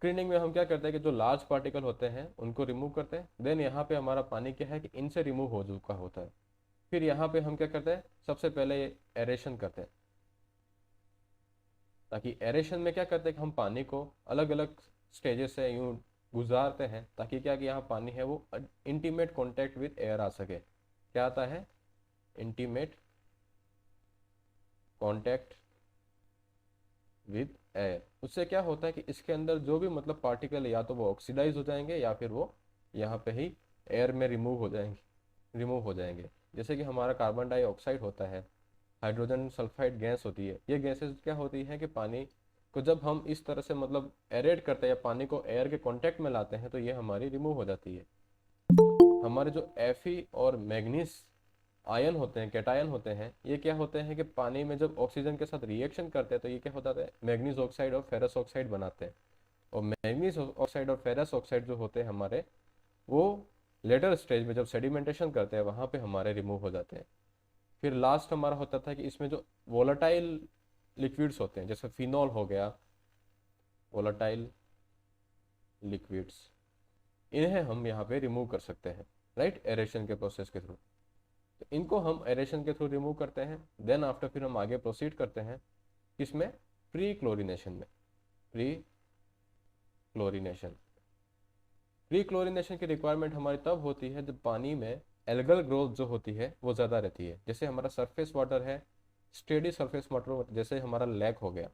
Screening में हम क्या करते हैं कि जो लार्ज पार्टिकल होते हैं उनको रिमूव करते हैं। देन यहाँ पे हमारा पानी क्या है कि इनसे रिमूव हो चुका होता है। फिर यहाँ पे हम क्या करते हैं, सबसे पहले एरेशन करते हैं। ताकि एरेशन में क्या करते हैं कि हम पानी को अलग अलग स्टेजेस से यूं गुजारते हैं, ताकि क्या कि यहाँ पानी है वो इंटीमेट कॉन्टेक्ट विद एयर आ सके। क्या आता है, इंटीमेट कॉन्टेक्ट विद एयर। उससे क्या होता है कि इसके अंदर जो भी मतलब पार्टिकल या तो वो ऑक्सीडाइज हो जाएंगे या फिर वो यहाँ पे ही एयर में रिमूव हो जाएंगे। जैसे कि हमारा कार्बन डाइऑक्साइड होता है, हाइड्रोजन सल्फाइड गैस होती है, ये गैसेस क्या होती है कि पानी को जब हम इस तरह से मतलब एरेट करते हैं या पानी को एयर के कांटेक्ट में लाते हैं तो ये हमारी रिमूव हो जाती है। हमारे जो Fe और मैग्नीज आयन होते हैं, कैटायन होते हैं, ये क्या होते हैं कि पानी में जब ऑक्सीजन के साथ रिएक्शन करते हैं तो ये क्या होता है, मैग्नीज ऑक्साइड और फेरस ऑक्साइड बनाते हैं। और मैग्नीज ऑक्साइड और फेरस ऑक्साइड जो होते हैं हमारे, वो लेटर स्टेज में जब सेडिमेंटेशन करते हैं वहाँ पे हमारे रिमूव हो जाते हैं। फिर लास्ट हमारा होता था कि इसमें जो वोलेटाइल लिक्विड्स होते हैं, जैसे फिनॉल हो गया, वोलेटाइल लिक्विड्स, इन्हें हम यहाँ पे रिमूव कर सकते हैं, राइट, एरेशन के प्रोसेस के थ्रू। तो इनको हम एरेशन के थ्रू रिमूव करते हैं। देन आफ्टर फिर हम आगे प्रोसीड करते हैं किसमें, प्री क्लोरिनेशन में। प्री क्लोरिनेशन प्री क्लोरिनेशन की रिक्वायरमेंट हमारी तब होती है जब पानी में एल्गल ग्रोथ जो होती है वो ज़्यादा रहती है। जैसे हमारा सरफेस वाटर है, स्टेडी सरफेस वाटर, जैसे हमारा लेक हो गया,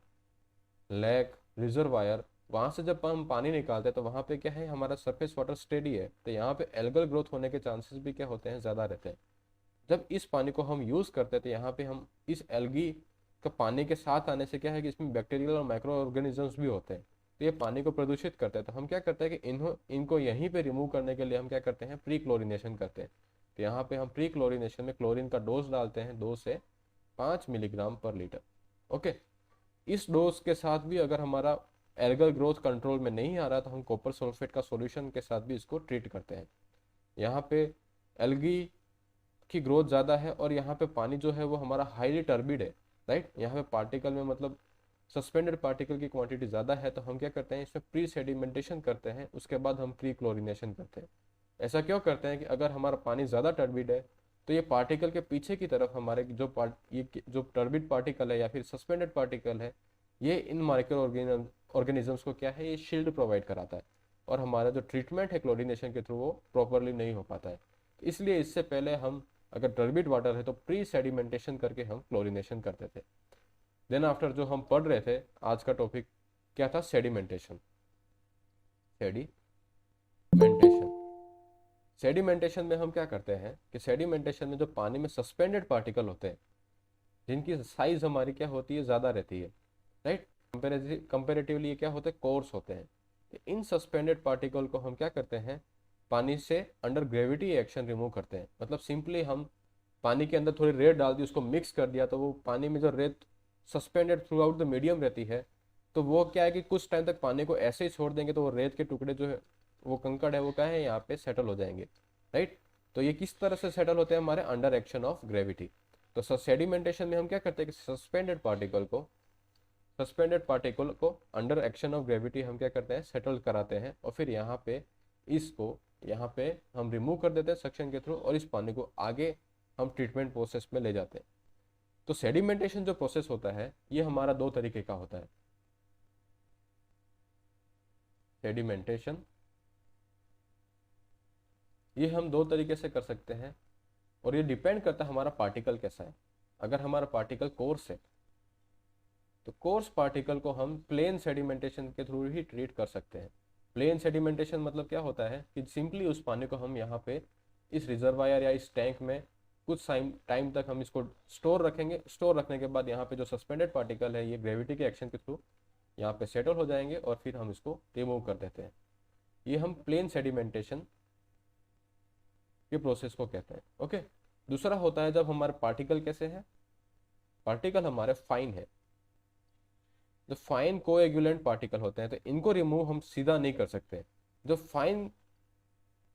लेक, रिजर्वायर, वहाँ से जब हम पानी निकालते हैं तो वहाँ पे क्या है, हमारा सरफेस वाटर स्टेडी है, तो यहाँ पे एल्गल ग्रोथ होने के चांसेस भी क्या होते हैं, ज़्यादा रहते हैं। जब इस पानी को हम यूज़ करते हैं तो यहाँ पे हम इस एल्गी का पानी के साथ आने से क्या है कि इसमें बैक्टीरियल और माइक्रो ऑर्गेनिजम्स भी होते हैं, तो ये पानी को प्रदूषित करते हैं। तो हम क्या करते हैं कि इनको यहीं पे रिमूव करने के लिए हम क्या करते हैं, प्री क्लोरिनेशन करते हैं। तो यहाँ पे हम प्री क्लोरिनेशन में क्लोरीन का डोज डालते हैं 2 से 5 मिलीग्राम पर लीटर। ओके, इस डोज के साथ भी अगर हमारा एल्गल ग्रोथ कंट्रोल में नहीं आ रहा तो हम कॉपर सल्फेट का सॉल्यूशन के साथ भी इसको ट्रीट करते हैं। यहाँ पे एल्गी की ग्रोथ ज़्यादा है और यहाँ पे पानी जो है वो हमारा हाईली टर्बिड है, राइट। यहाँ पे पार्टिकल में मतलब सस्पेंडेड पार्टिकल की क्वांटिटी ज़्यादा है, तो हम क्या करते हैं, इसमें प्री सेडिमेंटेशन करते हैं, उसके बाद हम प्री क्लोरिनेशन करते हैं। ऐसा क्यों करते हैं कि अगर हमारा पानी ज़्यादा टर्बिड है तो ये पार्टिकल के पीछे की तरफ हमारे जो टर्बिड पार्टिकल है या फिर सस्पेंडेड पार्टिकल है, ये इन माइक्रो ऑर्गेनिजम्स को क्या है, ये शील्ड प्रोवाइड कराता है, और हमारा जो ट्रीटमेंट है क्लोरिनेशन के थ्रू वो प्रॉपरली नहीं हो पाता है। इसलिए इससे पहले हम, अगर टर्बिड वाटर है तो प्री सेडिमेंटेशन करके हम क्लोरिनेशन करते थे। देन आफ्टर जो हम पढ़ रहे थे, आज का टॉपिक क्या था, सेडिमेंटेशन। सेडिमेंटेशन सेडिमेंटेशन में हम क्या करते हैं कि सेडिमेंटेशन में जो पानी में सस्पेंडेड पार्टिकल होते हैं, जिनकी साइज हमारी क्या होती है, ज़्यादा रहती है, राइट, कंपेरेटिवली ये क्या होते हैं, कोर्स होते हैं। तो इन सस्पेंडेड पार्टिकल को हम क्या करते हैं, पानी से अंडर ग्रेविटी एक्शन रिमूव करते हैं। मतलब सिंपली हम पानी के अंदर थोड़ी रेत डाल दी, उसको मिक्स कर दिया, तो वो पानी में जो रेत suspended through out the medium रहती है, तो वो क्या है कि कुछ टाइम तक पानी को ऐसे ही छोड़ देंगे तो वो रेत के टुकड़े जो है, वो कंकड़ है, वो क्या है, यहाँ पे सेटल हो जाएंगे, राइट। तो ये किस तरह से सेटल होते हैं, हमारे अंडर एक्शन ऑफ ग्रेविटी। तो सेडिमेंटेशन में हम क्या करते हैं कि सस्पेंडेड पार्टिकल को अंडर एक्शन ऑफ ग्रेविटी हम क्या करते हैं, सेटल कराते हैं, और फिर यहाँ पे हम रिमूव कर देते हैं सक्शन के थ्रू, और इस पानी को आगे हम ट्रीटमेंट प्रोसेस में ले जाते हैं। तो सेडिमेंटेशन जो प्रोसेस होता है ये हमारा 2 तरीके का होता है। सेडिमेंटेशन ये हम 2 तरीके से कर सकते हैं, और ये डिपेंड करता है हमारा पार्टिकल कैसा है। अगर हमारा पार्टिकल कोर्स है तो कोर्स पार्टिकल को हम प्लेन सेडिमेंटेशन के थ्रू ही ट्रीट कर सकते हैं। प्लेन सेडिमेंटेशन मतलब क्या होता है कि सिंपली उस पानी को हम यहाँ पे इस रिजर्वायर या इस टैंक में कुछ टाइम तक हम इसको स्टोर रखेंगे। स्टोर रखने के बाद यहाँ पे जो सस्पेंडेड पार्टिकल है ये ग्रेविटी के एक्शन के थ्रू यहाँ पे सेटल हो जाएंगे, और फिर हम इसको रिमूव कर देते हैं। ये हम प्लेन सेडिमेंटेशन के प्रोसेस को कहते हैं। ओके, दूसरा होता है जब हमारे पार्टिकल कैसे है, पार्टिकल हमारे फाइन है। जो फाइन कोएगुलेंट पार्टिकल होते हैं तो इनको रिमूव हम सीधा नहीं कर सकते। जो फाइन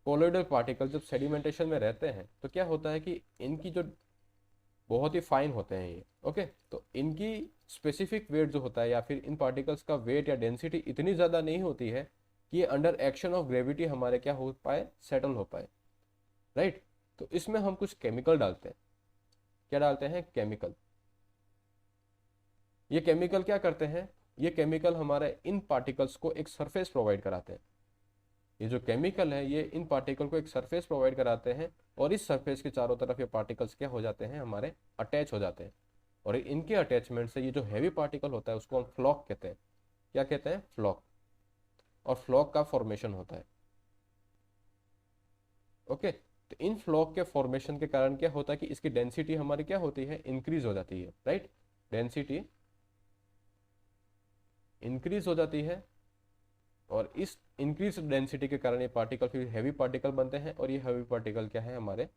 कोलोइडल पार्टिकल जब सेडिमेंटेशन में रहते हैं तो क्या होता है कि इनकी जो बहुत ही फाइन होते हैं ये, ओके, तो इनकी स्पेसिफिक वेट जो होता है या फिर इन पार्टिकल्स का वेट या डेंसिटी इतनी ज़्यादा नहीं होती है कि ये अंडर एक्शन ऑफ ग्रेविटी हमारे क्या हो पाए, सेटल हो पाए, राइट। तो इसमें हम कुछ केमिकल डालते हैं। क्या डालते हैं? केमिकल। ये केमिकल क्या करते हैं? ये केमिकल हमारे इन पार्टिकल्स को एक सरफेस प्रोवाइड कराते हैं। ये जो केमिकल है ये इन पार्टिकल को एक सरफेस प्रोवाइड कराते हैं और इस सरफेस के चारों तरफ ये पार्टिकल्स क्या हो जाते हैं, हमारे अटैच हो जाते हैं। और इनके अटैचमेंट से ये जो हैवी पार्टिकल होता है उसको हम फ्लॉक कहते हैं। क्या कहते हैं? फ्लॉक। और फ्लॉक का फॉर्मेशन होता है। ओके, तो इन फ्लॉक के फॉर्मेशन के कारण क्या होता है कि इसकी डेंसिटी हमारी क्या होती है, इंक्रीज हो जाती है, राइट। डेंसिटी इंक्रीज हो जाती है और इस इंक्रीज डेंसिटी के कारण ये पार्टिकल फिर हैवी पार्टिकल बनते हैं और ये हैवी पार्टिकल क्या है, हमारे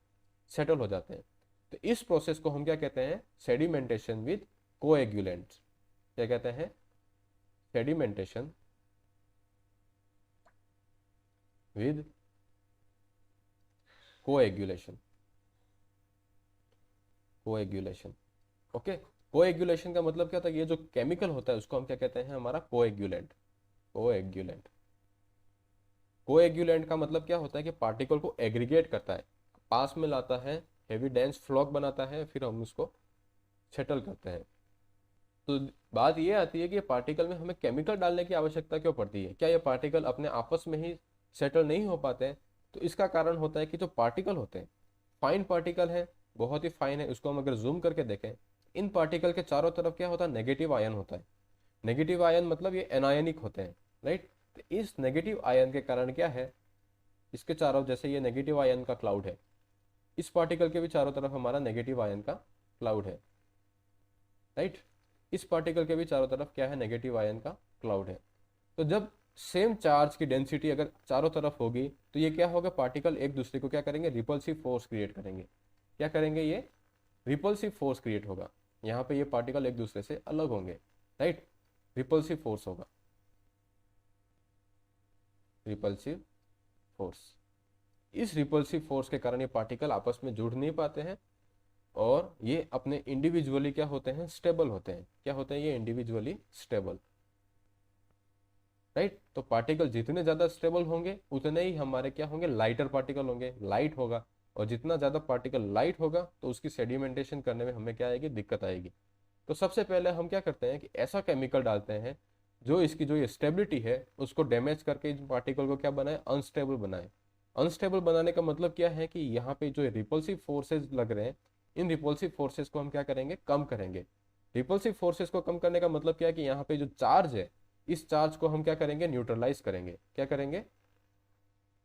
सेटल हो जाते हैं। तो इस प्रोसेस को हम क्या कहते हैं? Sedimentation with coagulants. क्या कहते हैं? Sedimentation with coagulation. Coagulation, okay. Coagulation का मतलब क्या होता है? ये जो केमिकल होता है उसको हम क्या कहते हैं? हमारा कोएगुलेंट। कोएगुलेंट। कोएगुलेंट का मतलब क्या होता है कि पार्टिकल को एग्रीगेट करता है, पास में लाता है, हेवी डेंस फ्लॉक बनाता है, फिर हम उसको सेटल करते हैं। तो बात ये आती है कि ये पार्टिकल में हमें केमिकल डालने की आवश्यकता क्यों पड़ती है? क्या ये पार्टिकल अपने आपस में ही सेटल नहीं हो पाते हैं? तो इसका कारण होता है कि जो पार्टिकल होते हैं, फाइन पार्टिकल है, बहुत ही फाइन है, उसको हम अगर जूम करके देखें, इन पार्टिकल के चारों तरफ क्या होता है? नेगेटिव आयन होता है। नेगेटिव आयन मतलब ये एनायनिक होते हैं, राइट। तो इस नेगेटिव आयन के कारण क्या है, इसके चारों, जैसे ये नेगेटिव आयन का क्लाउड है, इस पार्टिकल के भी चारों तरफ हमारा नेगेटिव आयन का क्लाउड है, राइट। इस पार्टिकल के भी चारों तरफ क्या है? नेगेटिव आयन का क्लाउड है। तो जब सेम चार्ज की डेंसिटी अगर चारों तरफ होगी तो ये क्या होगा? पार्टिकल एक दूसरे को क्या करेंगे? रिपल्सिव फोर्स क्रिएट करेंगे। क्या करेंगे? ये रिपल्सिव फोर्स क्रिएट होगा। यहाँ पे ये पार्टिकल एक दूसरे से अलग होंगे, राइट। रिपल्सिव फोर्स होगा, रिपल्सिव फोर्स। इस रिपल्सिव फोर्स के कारण ये पार्टिकल आपस में जुड़ नहीं पाते हैं और ये अपने इंडिविजुअली क्या होते हैं? स्टेबल होते हैं। क्या होते हैं? ये इंडिविजुअली स्टेबल, राइट। तो पार्टिकल जितने ज्यादा स्टेबल होंगे उतने ही हमारे क्या होंगे? लाइटर पार्टिकल होंगे, लाइट होगा। और जितना ज्यादा पार्टिकल लाइट होगा तो उसकी सेडिमेंटेशन करने में हमें क्या आएगी? दिक्कत आएगी। तो सबसे पहले हम क्या करते हैं कि ऐसा केमिकल डालते हैं जो इसकी जो ये स्टेबिलिटी है उसको डैमेज करके इस पार्टिकल को क्या बनाए? अनस्टेबल बनाए। अनस्टेबल बनाने का मतलब क्या है कि यहाँ पे जो रिपल्सिव फोर्सेस लग रहे हैं, इन रिपल्सिव फोर्सेस को हम क्या करेंगे? कम करेंगे। रिपल्सिव फोर्सेस को कम करने का मतलब क्या है कि यहाँ पे जो चार्ज है, इस चार्ज को हम क्या करेंगे? न्यूट्रलाइज करेंगे। क्या करेंगे?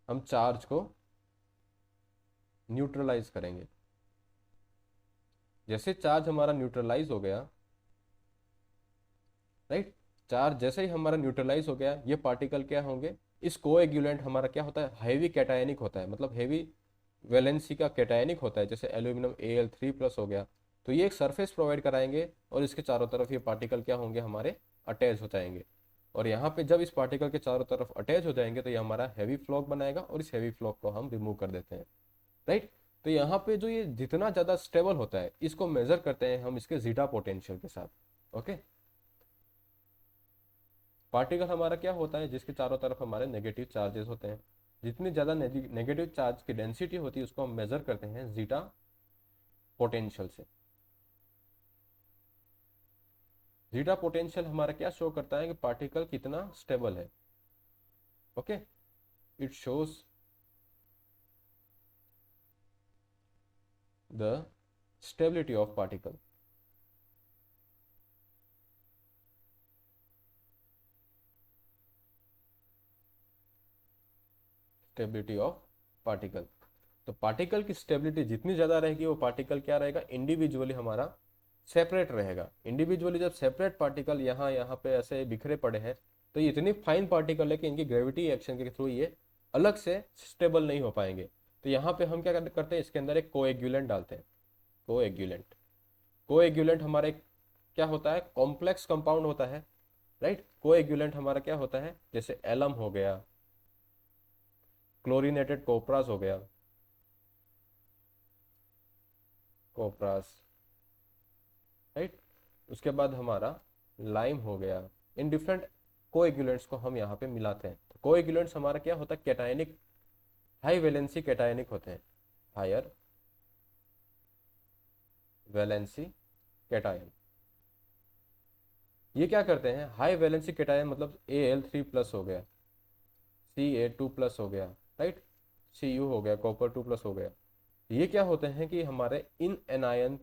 हम चार्ज को न्यूट्रलाइज करेंगे। जैसे चार्ज हमारा न्यूट्रलाइज हो गया, राइट, चार्ज जैसे ही हमारा न्यूट्रलाइज हो गया, ये पार्टिकल क्या होंगे? इस कोएगुलेंट हमारा क्या होता है? हैवी कैटायनिक होता है, मतलब हैवी वैलेंसी का कैटायनिक होता है, जैसे एल्यूमिनियम Al3+ हो गया। तो ये एक सरफेस प्रोवाइड कराएंगे और इसके चारों तरफ ये पार्टिकल क्या होंगे? हमारे अटैच हो जाएंगे। और यहाँ पे जब इस पार्टिकल के चारों तरफ अटैच हो जाएंगे तो ये हमारा हैवी फ्लॉक बनाएगा और इस हैवी फ्लॉक को हम रिमूव कर देते हैं, राइट। तो यहाँ पे जो ये जितना ज़्यादा स्टेबल होता है इसको मेजर करते हैं हम इसके जीटा पोटेंशियल के साथ। ओके, पार्टिकल हमारा क्या होता है? जिसके चारों तरफ हमारे नेगेटिव चार्जेस होते हैं। जितनी ज़्यादा नेगेटिव चार्ज की डेंसिटी होती है उसको हम मेजर करते हैं जीटा पोटेंशियल से। जीटा पोटेंशियल हमारा क्या शो करता है कि पार्टिकल कितना स्टेबल है। Okay, it shows the stability of particle. Stability of particle. तो पार्टिकल की स्टेबिलिटी जितनी ज़्यादा रहेगी वो पार्टिकल क्या रहेगा? इंडिविजुअली हमारा सेपरेट रहेगा। इंडिविजुअली जब सेपरेट पार्टिकल यहाँ यहाँ पे ऐसे बिखरे पड़े हैं तो ये इतनी फाइन पार्टिकल है कि इनकी ग्रेविटी एक्शन के थ्रू ये अलग से स्टेबल नहीं हो पाएंगे। तो यहाँ पे हम क्या करते हैं? इसके अंदर एक कोएगुलेंट डालते हैं। कोएगुलेंट। कोएगुलेंट हमारा एक क्या होता है? कॉम्प्लेक्स कंपाउंड होता है, राइट। कोएगुलेंट हमारा क्या होता है? जैसे एलम हो गया, क्लोरीनेटेड कोपरास हो गया, कोपरास, राइट। उसके बाद हमारा लाइम हो गया। इन डिफरेंट कोएगुलेंट्स को हम यहाँ पे मिलाते हैं। तो कोएगुलेंट्स हमारा क्या होता है, कैटायनिक, हाई वैलेंसी कैटायनिक होते हैं, हायर वैलेंसी कैटायन। ये क्या करते हैं, हाई वैलेंसी कैटायन मतलब Al3+ हो गया, Ca2+ हो गया, राइट, Cu हो गया, कॉपर 2+ हो गया। ये क्या होते हैं कि हमारे इन एनायन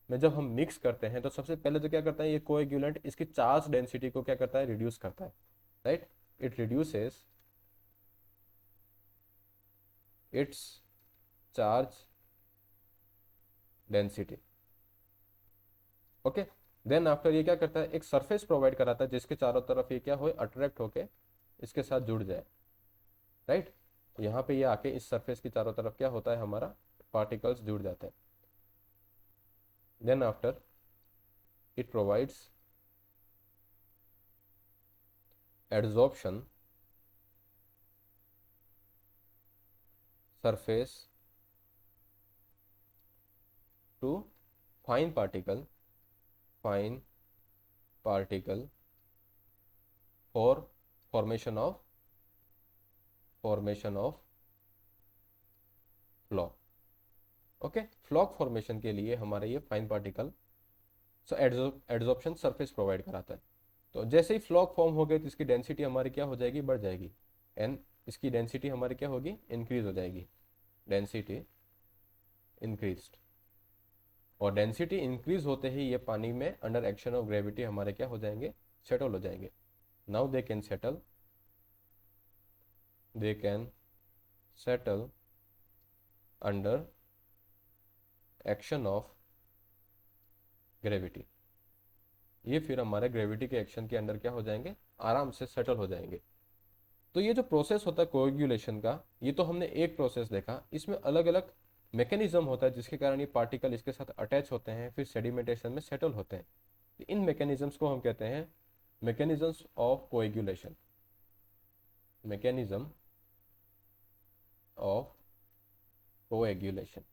में जब हम मिक्स करते हैं तो सबसे पहले तो क्या करता है ये कोएगुलेंट, इसकी चार्ज डेंसिटी को क्या करता है, रिड्यूस करता है, right, it reduces its charge density. Okay, then after ये क्या करता है, एक सरफेस प्रोवाइड कराता है जिसके चारों तरफ ये क्या हो, अट्रैक्ट होके इसके साथ जुड़ जाए, राइट। यहाँ पे ये आके इस सरफेस की चारों तरफ क्या होता है, हमारा पार्टिकल्स जुड़ जाते हैं। Then after it provides adsorption surface to fine particle for formation of floc. Okay, floc formation के लिए हमारे ये fine particle adsorption surface provide कराता है। तो जैसे ही फ्लॉक फॉर्म हो गए तो इसकी डेंसिटी हमारी क्या हो जाएगी, बढ़ जाएगी, एंड इसकी डेंसिटी हमारी क्या होगी, इंक्रीज हो जाएगी, डेंसिटी इंक्रीज्ड। और डेंसिटी इंक्रीज होते ही ये पानी में अंडर एक्शन ऑफ ग्रेविटी हमारे क्या हो जाएंगे, सेटल हो जाएंगे। Now they can settle under action of gravity. ये फिर हमारे ग्रेविटी के एक्शन के अंडर क्या हो जाएंगे, आराम से सेटल हो जाएंगे। तो ये जो प्रोसेस होता है कोएगुलेशन का, ये तो हमने एक प्रोसेस देखा, इसमें अलग अलग मैकेनिज्म होता है जिसके कारण ये पार्टिकल इसके साथ अटैच होते हैं, फिर सेडिमेंटेशन में सेटल होते हैं। इन मैकेनिज्म्स को हम कहते हैं mechanisms of coagulation, mechanism of coagulation.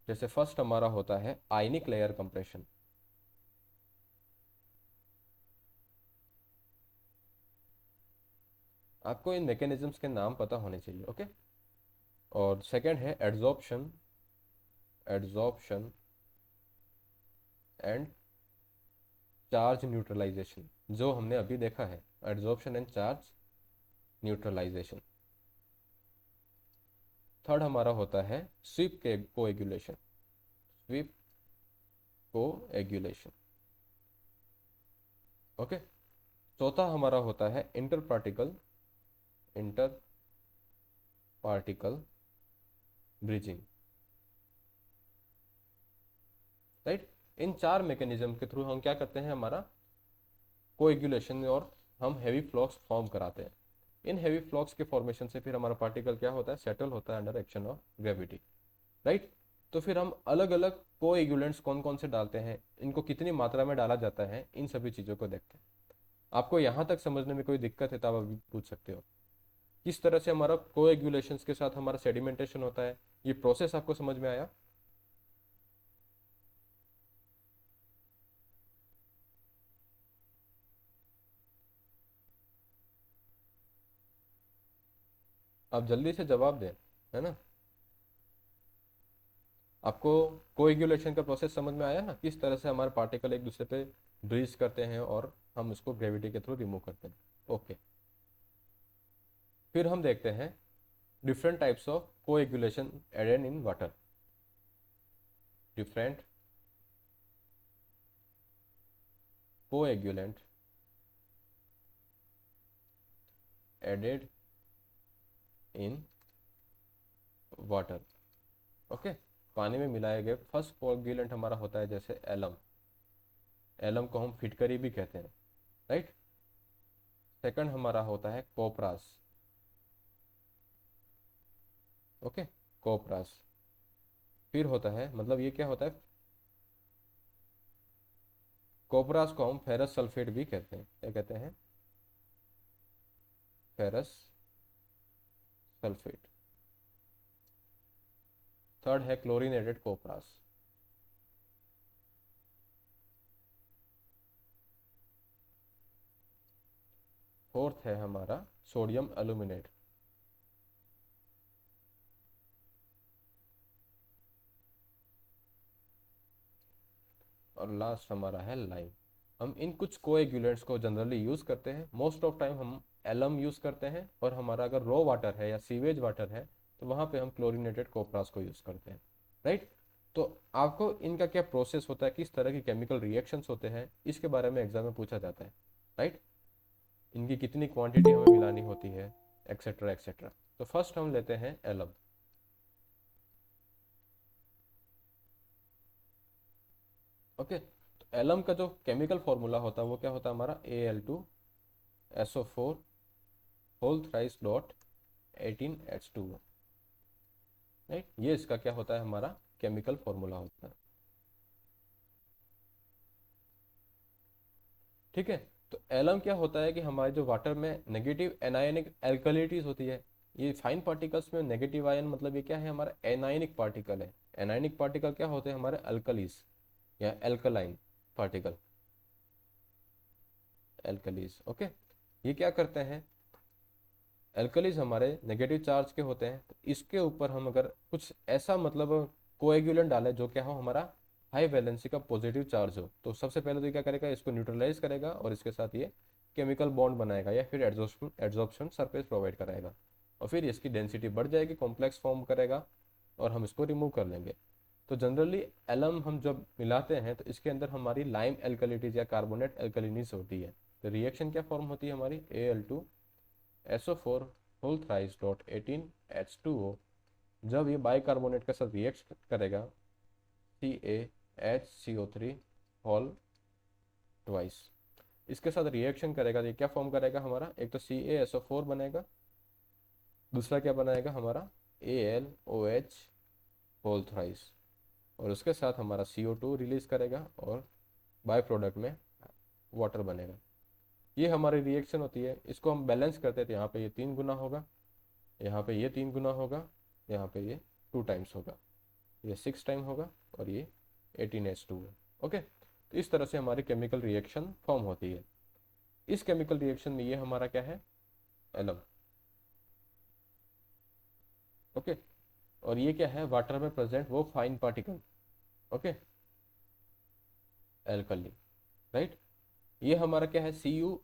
जैसे फर्स्ट हमारा होता है आयनिक लेयर कंप्रेशन। आपको इन मैकेनिज्म्स के नाम पता होने चाहिए, ओके। और सेकंड है एडजॉर्प्शन एंड चार्ज न्यूट्रलाइजेशन, जो हमने अभी देखा है, adsorption and charge neutralization. Third हमारा होता है स्वीप के कोएगुलेशन, स्वीप कोएगुलेशन, ओके। चौथा हमारा होता है इंटर पार्टिकल ब्रिजिंग, राइट। इन चार मैकेनिज्म के थ्रू हम क्या करते हैं, हमारा कोएगुलेशन, और हम हैवी फ्लॉक्स फॉर्म कराते हैं। इन हैवी फ्लॉक्स के फॉर्मेशन से फिर हमारा पार्टिकल क्या होता है, सेटल होता है under action of gravity, right. तो फिर हम अलग अलग कोएगुलेंट्स कौन कौन से डालते हैं, इनको कितनी मात्रा में डाला जाता है, इन सभी चीज़ों को देखते हैं। आपको यहाँ तक समझने में कोई दिक्कत है तो आप अभी पूछ सकते हो। किस तरह से हमारा कोएगुलेशंस के साथ हमारा सेडिमेंटेशन होता है, ये प्रोसेस आपको समझ में आया? आप जल्दी से जवाब दें, है ना। आपको कोएगुलेशन का प्रोसेस समझ में आया ना, किस तरह से हमारे पार्टिकल एक दूसरे पे ब्रीज करते हैं और हम उसको ग्रेविटी के थ्रू रिमूव करते हैं, ओके। फिर हम देखते हैं different types of coagulation added in water, different coagulant added in water, okay. पानी में मिलाए गए फर्स्ट कोएगुलेंट हमारा होता है जैसे एलम, एलम को हम फिटकरी भी कहते हैं, राइट। सेकंड हमारा होता है कोपरास, ओके, कोपरास। फिर होता है, मतलब ये क्या होता है, कोपरास को हम फेरस सल्फेट भी कहते हैं, क्या कहते हैं, फेरस सल्फेट। थर्ड है क्लोरीनेटेड कोपरास, फोर्थ है हमारा सोडियम एल्यूमिनेट, और लास्ट हमारा है लाइम। हम इन कुछ कोएगुलेंट्स को जनरली यूज करते हैं, मोस्ट ऑफ टाइम हम एलम यूज करते हैं, और हमारा अगर रो वाटर है या सीवेज वाटर है तो वहां पे हम क्लोरीनेटेड कोपरास को यूज करते हैं, राइट। तो आपको इनका क्या प्रोसेस होता है, किस तरह की केमिकल रिएक्शंस होते हैं, इसके बारे में एग्जाम में पूछा जाता है, राइट। इनकी कितनी क्वांटिटी हमें मिलानी होती है, एक्सेट्रा एक्सेट्रा। तो फर्स्ट हम लेते हैं एलम। ओके, तो एलम का जो केमिकल फॉर्मूला होता है वो क्या होता है हमारा, Al2SO4 whole thrice dot 18H2O, right. ये इसका क्या होता है हमारा केमिकल फॉर्मूला होता है, ठीक है। तो एलम क्या होता है कि हमारे जो वाटर में नेगेटिव एनायनिक एल्कलिटीज होती है, ये फाइन पार्टिकल्स में नेगेटिव आयन मतलब ये क्या है हमारा एनायनिक पार्टिकल है। एनायनिक पार्टिकल क्या होते हैं हमारे अल्कलीज या एल्कलाइन पार्टिकल, एल्कलीज, ओके। ये क्या करते हैं, एल्कलीज हमारे नेगेटिव चार्ज के होते हैं, तो इसके ऊपर हम अगर कुछ ऐसा मतलब कोएगुलेंट डालें जो क्या हो हमारा हाई वैलेंसी का पॉजिटिव चार्ज हो, तो सबसे पहले तो ये क्या करेगा, इसको न्यूट्रलाइज करेगा और इसके साथ ये केमिकल बॉन्ड बनाएगा या फिर एड्जॉर्प्शन सरफेस प्रोवाइड कराएगा, और फिर इसकी डेंसिटी बढ़ जाएगी, कॉम्प्लेक्स फॉर्म करेगा, और हम इसको रिमूव कर लेंगे। तो जनरली एलम हम जब मिलाते हैं तो इसके अंदर हमारी लाइम एल्कलिटीज या कार्बोनेट एल्कलिनीज होती है। तो रिएक्शन क्या फॉर्म होती है हमारी, Al2SO4 whole thrice dot 18H2O। जब ये बाइकार्बोनेट के साथ रिएक्ट करेगा, CaHCO3 होल ट्वाइस, इसके साथ रिएक्शन करेगा तो ये क्या फॉर्म करेगा हमारा, एक तो CaSO4 बनेगा, दूसरा क्या बनाएगा हमारा AlOH होल थ्राइस, और उसके साथ हमारा CO2 रिलीज करेगा और बाय प्रोडक्ट में वाटर बनेगा। ये हमारी रिएक्शन होती है, इसको हम बैलेंस करते हैं तो यहाँ पे ये 3 गुना होगा, यहाँ पे ये 3 गुना होगा, यहाँ पे ये 2 टाइम्स होगा, ये 6 टाइम होगा, और ये 18H2 है, ओके। तो इस तरह से हमारी केमिकल रिएक्शन फॉर्म होती है। इस केमिकल रिएक्शन में ये हमारा क्या है, एलम, ओके। और ये क्या है, वाटर में प्रेजेंट वो fine particle, okay, alkali, right. ये हमारा क्या है, Cu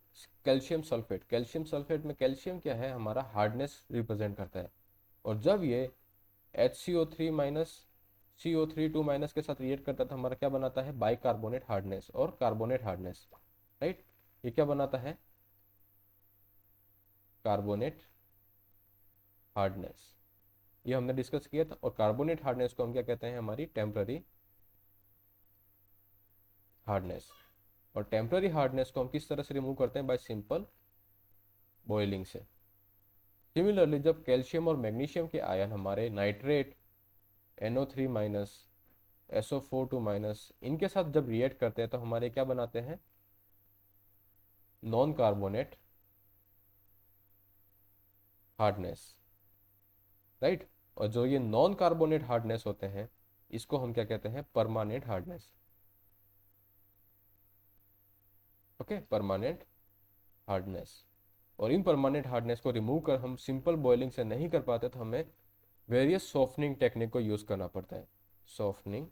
calcium sulphate. Calcium sulphate में कैल्शियम क्या है हमारा, हार्डनेस रिप्रेजेंट करता है, और जब ये HCO3 माइनस CO3 2 माइनस के साथ रिएक्ट करता है तो हमारा क्या बनाता है, बाइकार्बोनेट हार्डनेस और कार्बोनेट हार्डनेस, राइट। ये क्या बनाता है, कार्बोनेट हार्डनेस, ये हमने डिस्कस किया था। और कार्बोनेट हार्डनेस को हम क्या कहते हैं, हमारी टेम्पररी हार्डनेस। और टेम्पररी हार्डनेस को हम किस तरह से रिमूव करते हैं, बाय सिंपल बॉइलिंग से। सिमिलरली जब कैल्शियम और मैग्नीशियम के आयन हमारे nitrate NO3 minus SO4 2 minus इनके साथ जब रिएक्ट करते हैं तो हमारे क्या बनाते हैं, नॉन कार्बोनेट हार्डनेस, राइट। और जो ये नॉन कार्बोनेट हार्डनेस होते हैं इसको हम क्या कहते हैं, permanent hardness, okay, permanent hardness. और इन परमानेंट हार्डनेस को रिमूव कर हम सिंपल बॉइलिंग से नहीं कर पाते तो हमें वेरियस सॉफ्टनिंग टेक्निक को यूज करना पड़ता है, सॉफ्टनिंग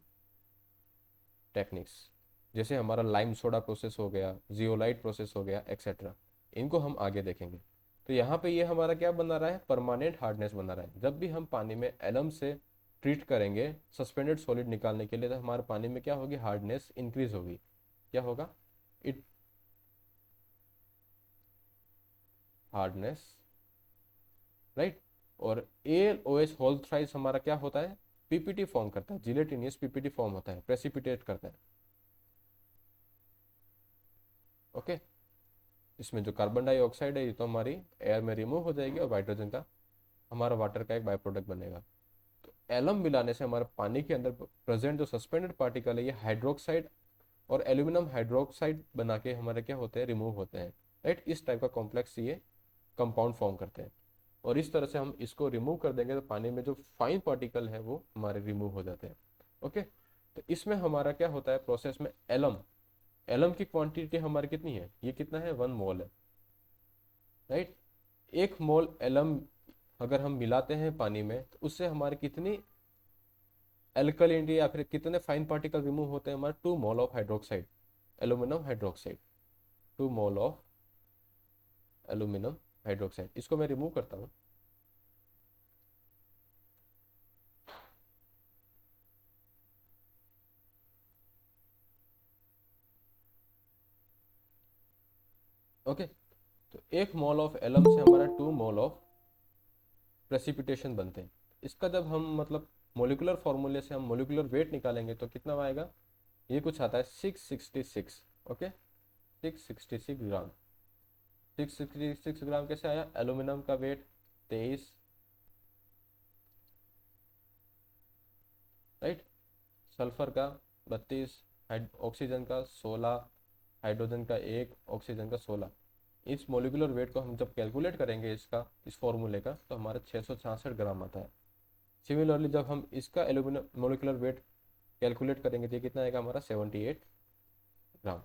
टेक्निक्स, जैसे हमारा लाइम सोडा प्रोसेस हो गया, जियोलाइट प्रोसेस हो गया, एक्सेट्रा। इनको हम आगे देखेंगे। तो यहाँ पे ये हमारा क्या बना रहा है, परमानेंट हार्डनेस बना रहा है। जब भी हम पानी में एलम से ट्रीट करेंगे सस्पेंडेड सॉलिड निकालने के लिए तो हमारे पानी में क्या होगी, हार्डनेस इंक्रीज होगी, क्या होगा, इट हार्डनेस, राइट। और AlOH होल थ्राइस हमारा क्या होता है, पीपीटी फॉर्म करता है, जिलेटिनियस पीपीटी फॉर्म होता है, प्रेसिपिटेट करता है, ओके। इसमें जो कार्बन डाइऑक्साइड है ये तो हमारी एयर में रिमूव हो जाएगी और हाइड्रोजन का हमारा वाटर का एक बाय प्रोडक्ट बनेगा। तो एलम मिलाने से हमारे पानी के अंदर प्रेजेंट जो सस्पेंडेड पार्टिकल है ये हाइड्रोक्साइड और एल्यूमिनियम हाइड्रोक्साइड बना के हमारे क्या होते हैं, रिमूव होते हैं, राइट। इस टाइप का कॉम्प्लेक्स ये कंपाउंड फॉर्म करते हैं, और इस तरह से हम इसको रिमूव कर देंगे तो पानी में जो फाइन पार्टिकल है वो हमारे रिमूव हो जाते हैं, ओके। तो इसमें हमारा क्या होता है प्रोसेस में, एलम, एलम की क्वांटिटी हमारी कितनी है, ये कितना है, 1 मोल है, राइट। 1 मोल एलम अगर हम मिलाते हैं पानी में तो उससे हमारे कितनी एल्कलिनिटी या फिर कितने फाइन पार्टिकल रिमूव होते हैं, हमारे 2 mole of hydroxide, aluminium hydroxide, 2 mole of aluminium hydroxide. इसको मैं रिमूव करता हूँ। ओके, तो 1 मोल ऑफ एलम से हमारा 2 मोल ऑफ प्रेसिपिटेशन बनते हैं। इसका जब हम मतलब मोलिकुलर फॉर्मूले से हम मोलिकुलर वेट निकालेंगे तो कितना आएगा, ये कुछ आता है 666। ओके, 666 ग्राम। 666 ग्राम कैसे आया, एल्यूमिनियम का वेट 23, राइट, सल्फर का 32, ऑक्सीजन का 16, हाइड्रोजन का 1, ऑक्सीजन का 16। इस मोलिकुलर वेट को हम जब कैलकुलेट करेंगे इसका, इस फॉर्मूले का, तो हमारा 666 ग्राम आता है। सिमिलरली जब हम इसका एल्यूमिनियम मोलिकुलर वेट कैलकुलेट करेंगे तो ये कितना आएगा हमारा 78 ग्राम।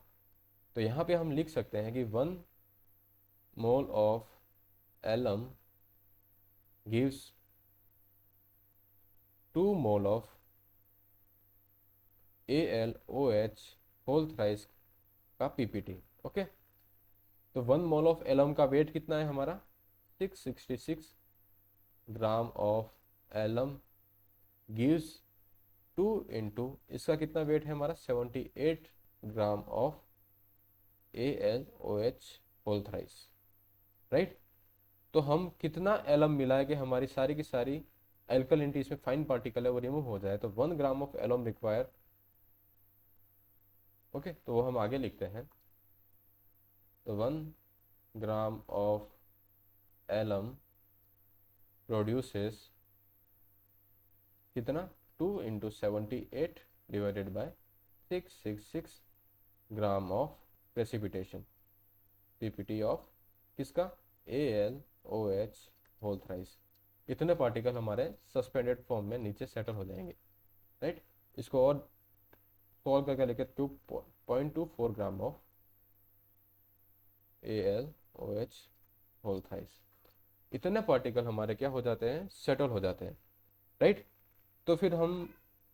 तो यहाँ पे हम लिख सकते हैं कि 1 mole of alum gives 2 mole of AlOH whole thrice का पीपीटी। ओके, तो 1 मोल ऑफ एलम का वेट कितना है हमारा 666 gram of alum gives 2 into इसका कितना वेट है हमारा 78 gram of AlOH whole thrice, right. तो हम कितना एलम मिलाएंगे हमारी सारी की सारी एल्कलिनिटी इसमें फाइन पार्टिकल है वो रिमूव हो जाए, तो 1 gram of alum require. Okay, तो वो हम आगे लिखते हैं। तो 1 ग्राम ऑफ एलम प्रोड्यूसेस कितना 2 into 78 divided by 666 gram of precipitation, PPT of किसका AlOH होल थ्राइस। इतने पार्टिकल हमारे सस्पेंडेड फॉर्म में नीचे सेटल हो जाएंगे, राइट। इसको और सॉल्व करके लेके 2.24 gram of AlOH whole thrice. इतने पार्टिकल हमारे क्या हो जाते हैं, सेटल हो जाते हैं, राइट। तो फिर हम,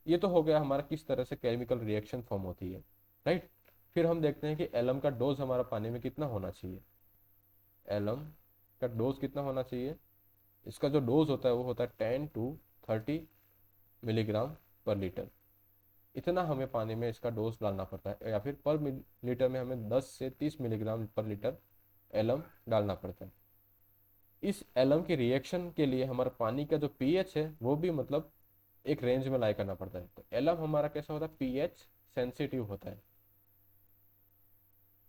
ये तो हो गया हमारा किस तरह से केमिकल रिएक्शन फॉर्म होती है, राइट। फिर हम देखते हैं कि एलम का डोज हमारा पानी में कितना होना चाहिए। एलम का डोज कितना होना चाहिए, इसका जो डोज होता है वो होता है 10 to 30 मिलीग्राम पर लीटर। इतना हमें पानी में इसका डोज डालना पड़ता है, या फिर पर लीटर में हमें 10 से 30 मिलीग्राम पर लीटर एलम डालना पड़ता है। इस एलम की रिएक्शन के लिए हमारा पानी का जो पीएच है वो भी मतलब एक रेंज में लाई करना पड़ता है। तो एलम हमारा कैसा होता है, पीएच सेंसिटिव होता है,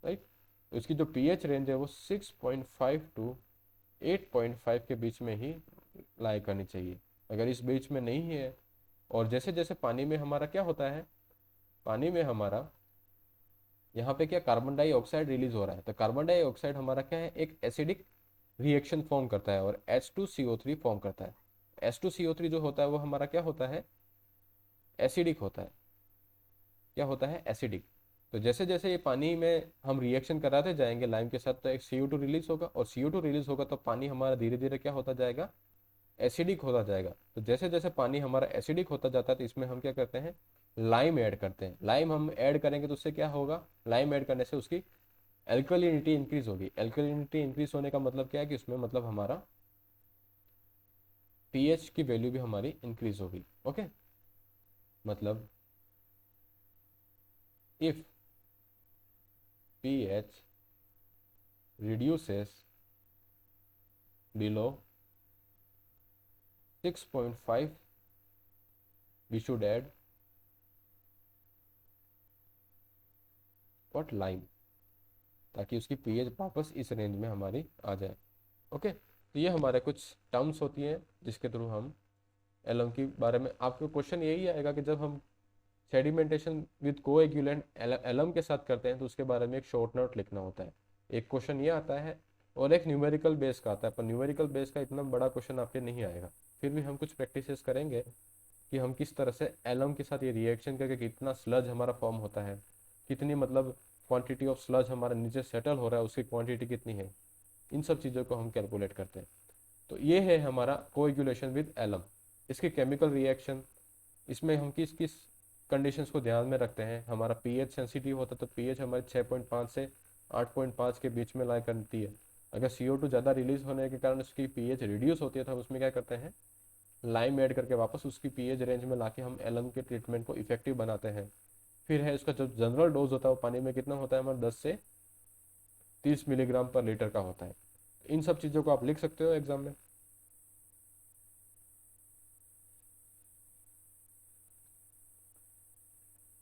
राइट। तो इसकी जो पीएच रेंज है वो 6.5 to 8.5 के बीच में ही लाई करनी चाहिए। अगर इस बीच में नहीं है, और जैसे जैसे पानी में हमारा क्या होता है, पानी में हमारा यहाँ पे क्या कार्बन डाइऑक्साइड रिलीज हो रहा है, तो कार्बन डाइऑक्साइड हमारा क्या है, एक एसिडिक रिएक्शन फॉर्म करता है और H2CO3 फॉर्म करता है। H2CO3 जो होता है वो हमारा क्या होता है, एसिडिक होता है। क्या होता है, एसिडिक। तो जैसे जैसे ये पानी में हम रिएक्शन कराते जाएंगे लाइम के साथ, तो एक CO2 रिलीज होगा, और CO2 रिलीज होगा तो पानी हमारा धीरे धीरे क्या होता जाएगा, एसिडिक होता जाएगा। तो जैसे जैसे पानी हमारा एसिडिक होता जाता है तो इसमें हम क्या करते हैं, लाइम ऐड करते हैं। लाइम हम ऐड करेंगे तो उससे क्या होगा, लाइम ऐड करने से उसकी एल्कलिनिटी इंक्रीज होगी। एल्कलिनिटी इंक्रीज होने का मतलब क्या है कि उसमें मतलब हमारा पीएच की वैल्यू भी हमारी इंक्रीज होगी। ओके, मतलब if pH reduces below 6.5 we should add what lime, ताकि उसकी पीएच वापस इस रेंज में हमारी आ जाए। ओके, तो ये हमारे कुछ टर्म्स होती हैं जिसके थ्रू हम एलम के बारे में, आपको क्वेश्चन यही आएगा कि जब हम सेडिमेंटेशन विद कोएगुलेंट एलम के साथ करते हैं तो उसके बारे में एक शॉर्ट नोट लिखना होता है। एक क्वेश्चन ये आता है और एक न्यूमेरिकल बेस का आता है, पर न्यूमेरिकल बेस का इतना बड़ा क्वेश्चन आपके नहीं आएगा। फिर भी हम कुछ प्रैक्टिसेस करेंगे कि हम किस तरह से एलम के साथ ये रिएक्शन करके कितना स्लज हमारा फॉर्म होता है, कितनी मतलब क्वांटिटी ऑफ स्लज हमारा नीचे सेटल हो रहा है, उसकी क्वांटिटी कितनी है, इन सब चीज़ों को हम कैलकुलेट करते हैं। तो ये है हमारा कोएगुलेशन विद एलम। इसकी केमिकल रिएक्शन, इसमें हम किस किस कंडीशंस को ध्यान में रखते हैं। हमारा पीएच सेंसिटिव होता है तो पीएच हमारे 6.5 से 8.5 के बीच में लाई करती है। अगर CO2 ज़्यादा रिलीज होने के कारण उसकी पीएच रिड्यूस होती है तो हम उसमें क्या करते हैं, लाइम ऐड करके वापस उसकी पीएच रेंज में लाके हम एलम के ट्रीटमेंट को इफेक्टिव बनाते हैं। फिर है इसका जो जनरल डोज होता है वो पानी में कितना होता है हमारा 10 से 30 मिलीग्राम पर लीटर का होता है। इन सब चीज़ों को आप लिख सकते हो एग्जाम में।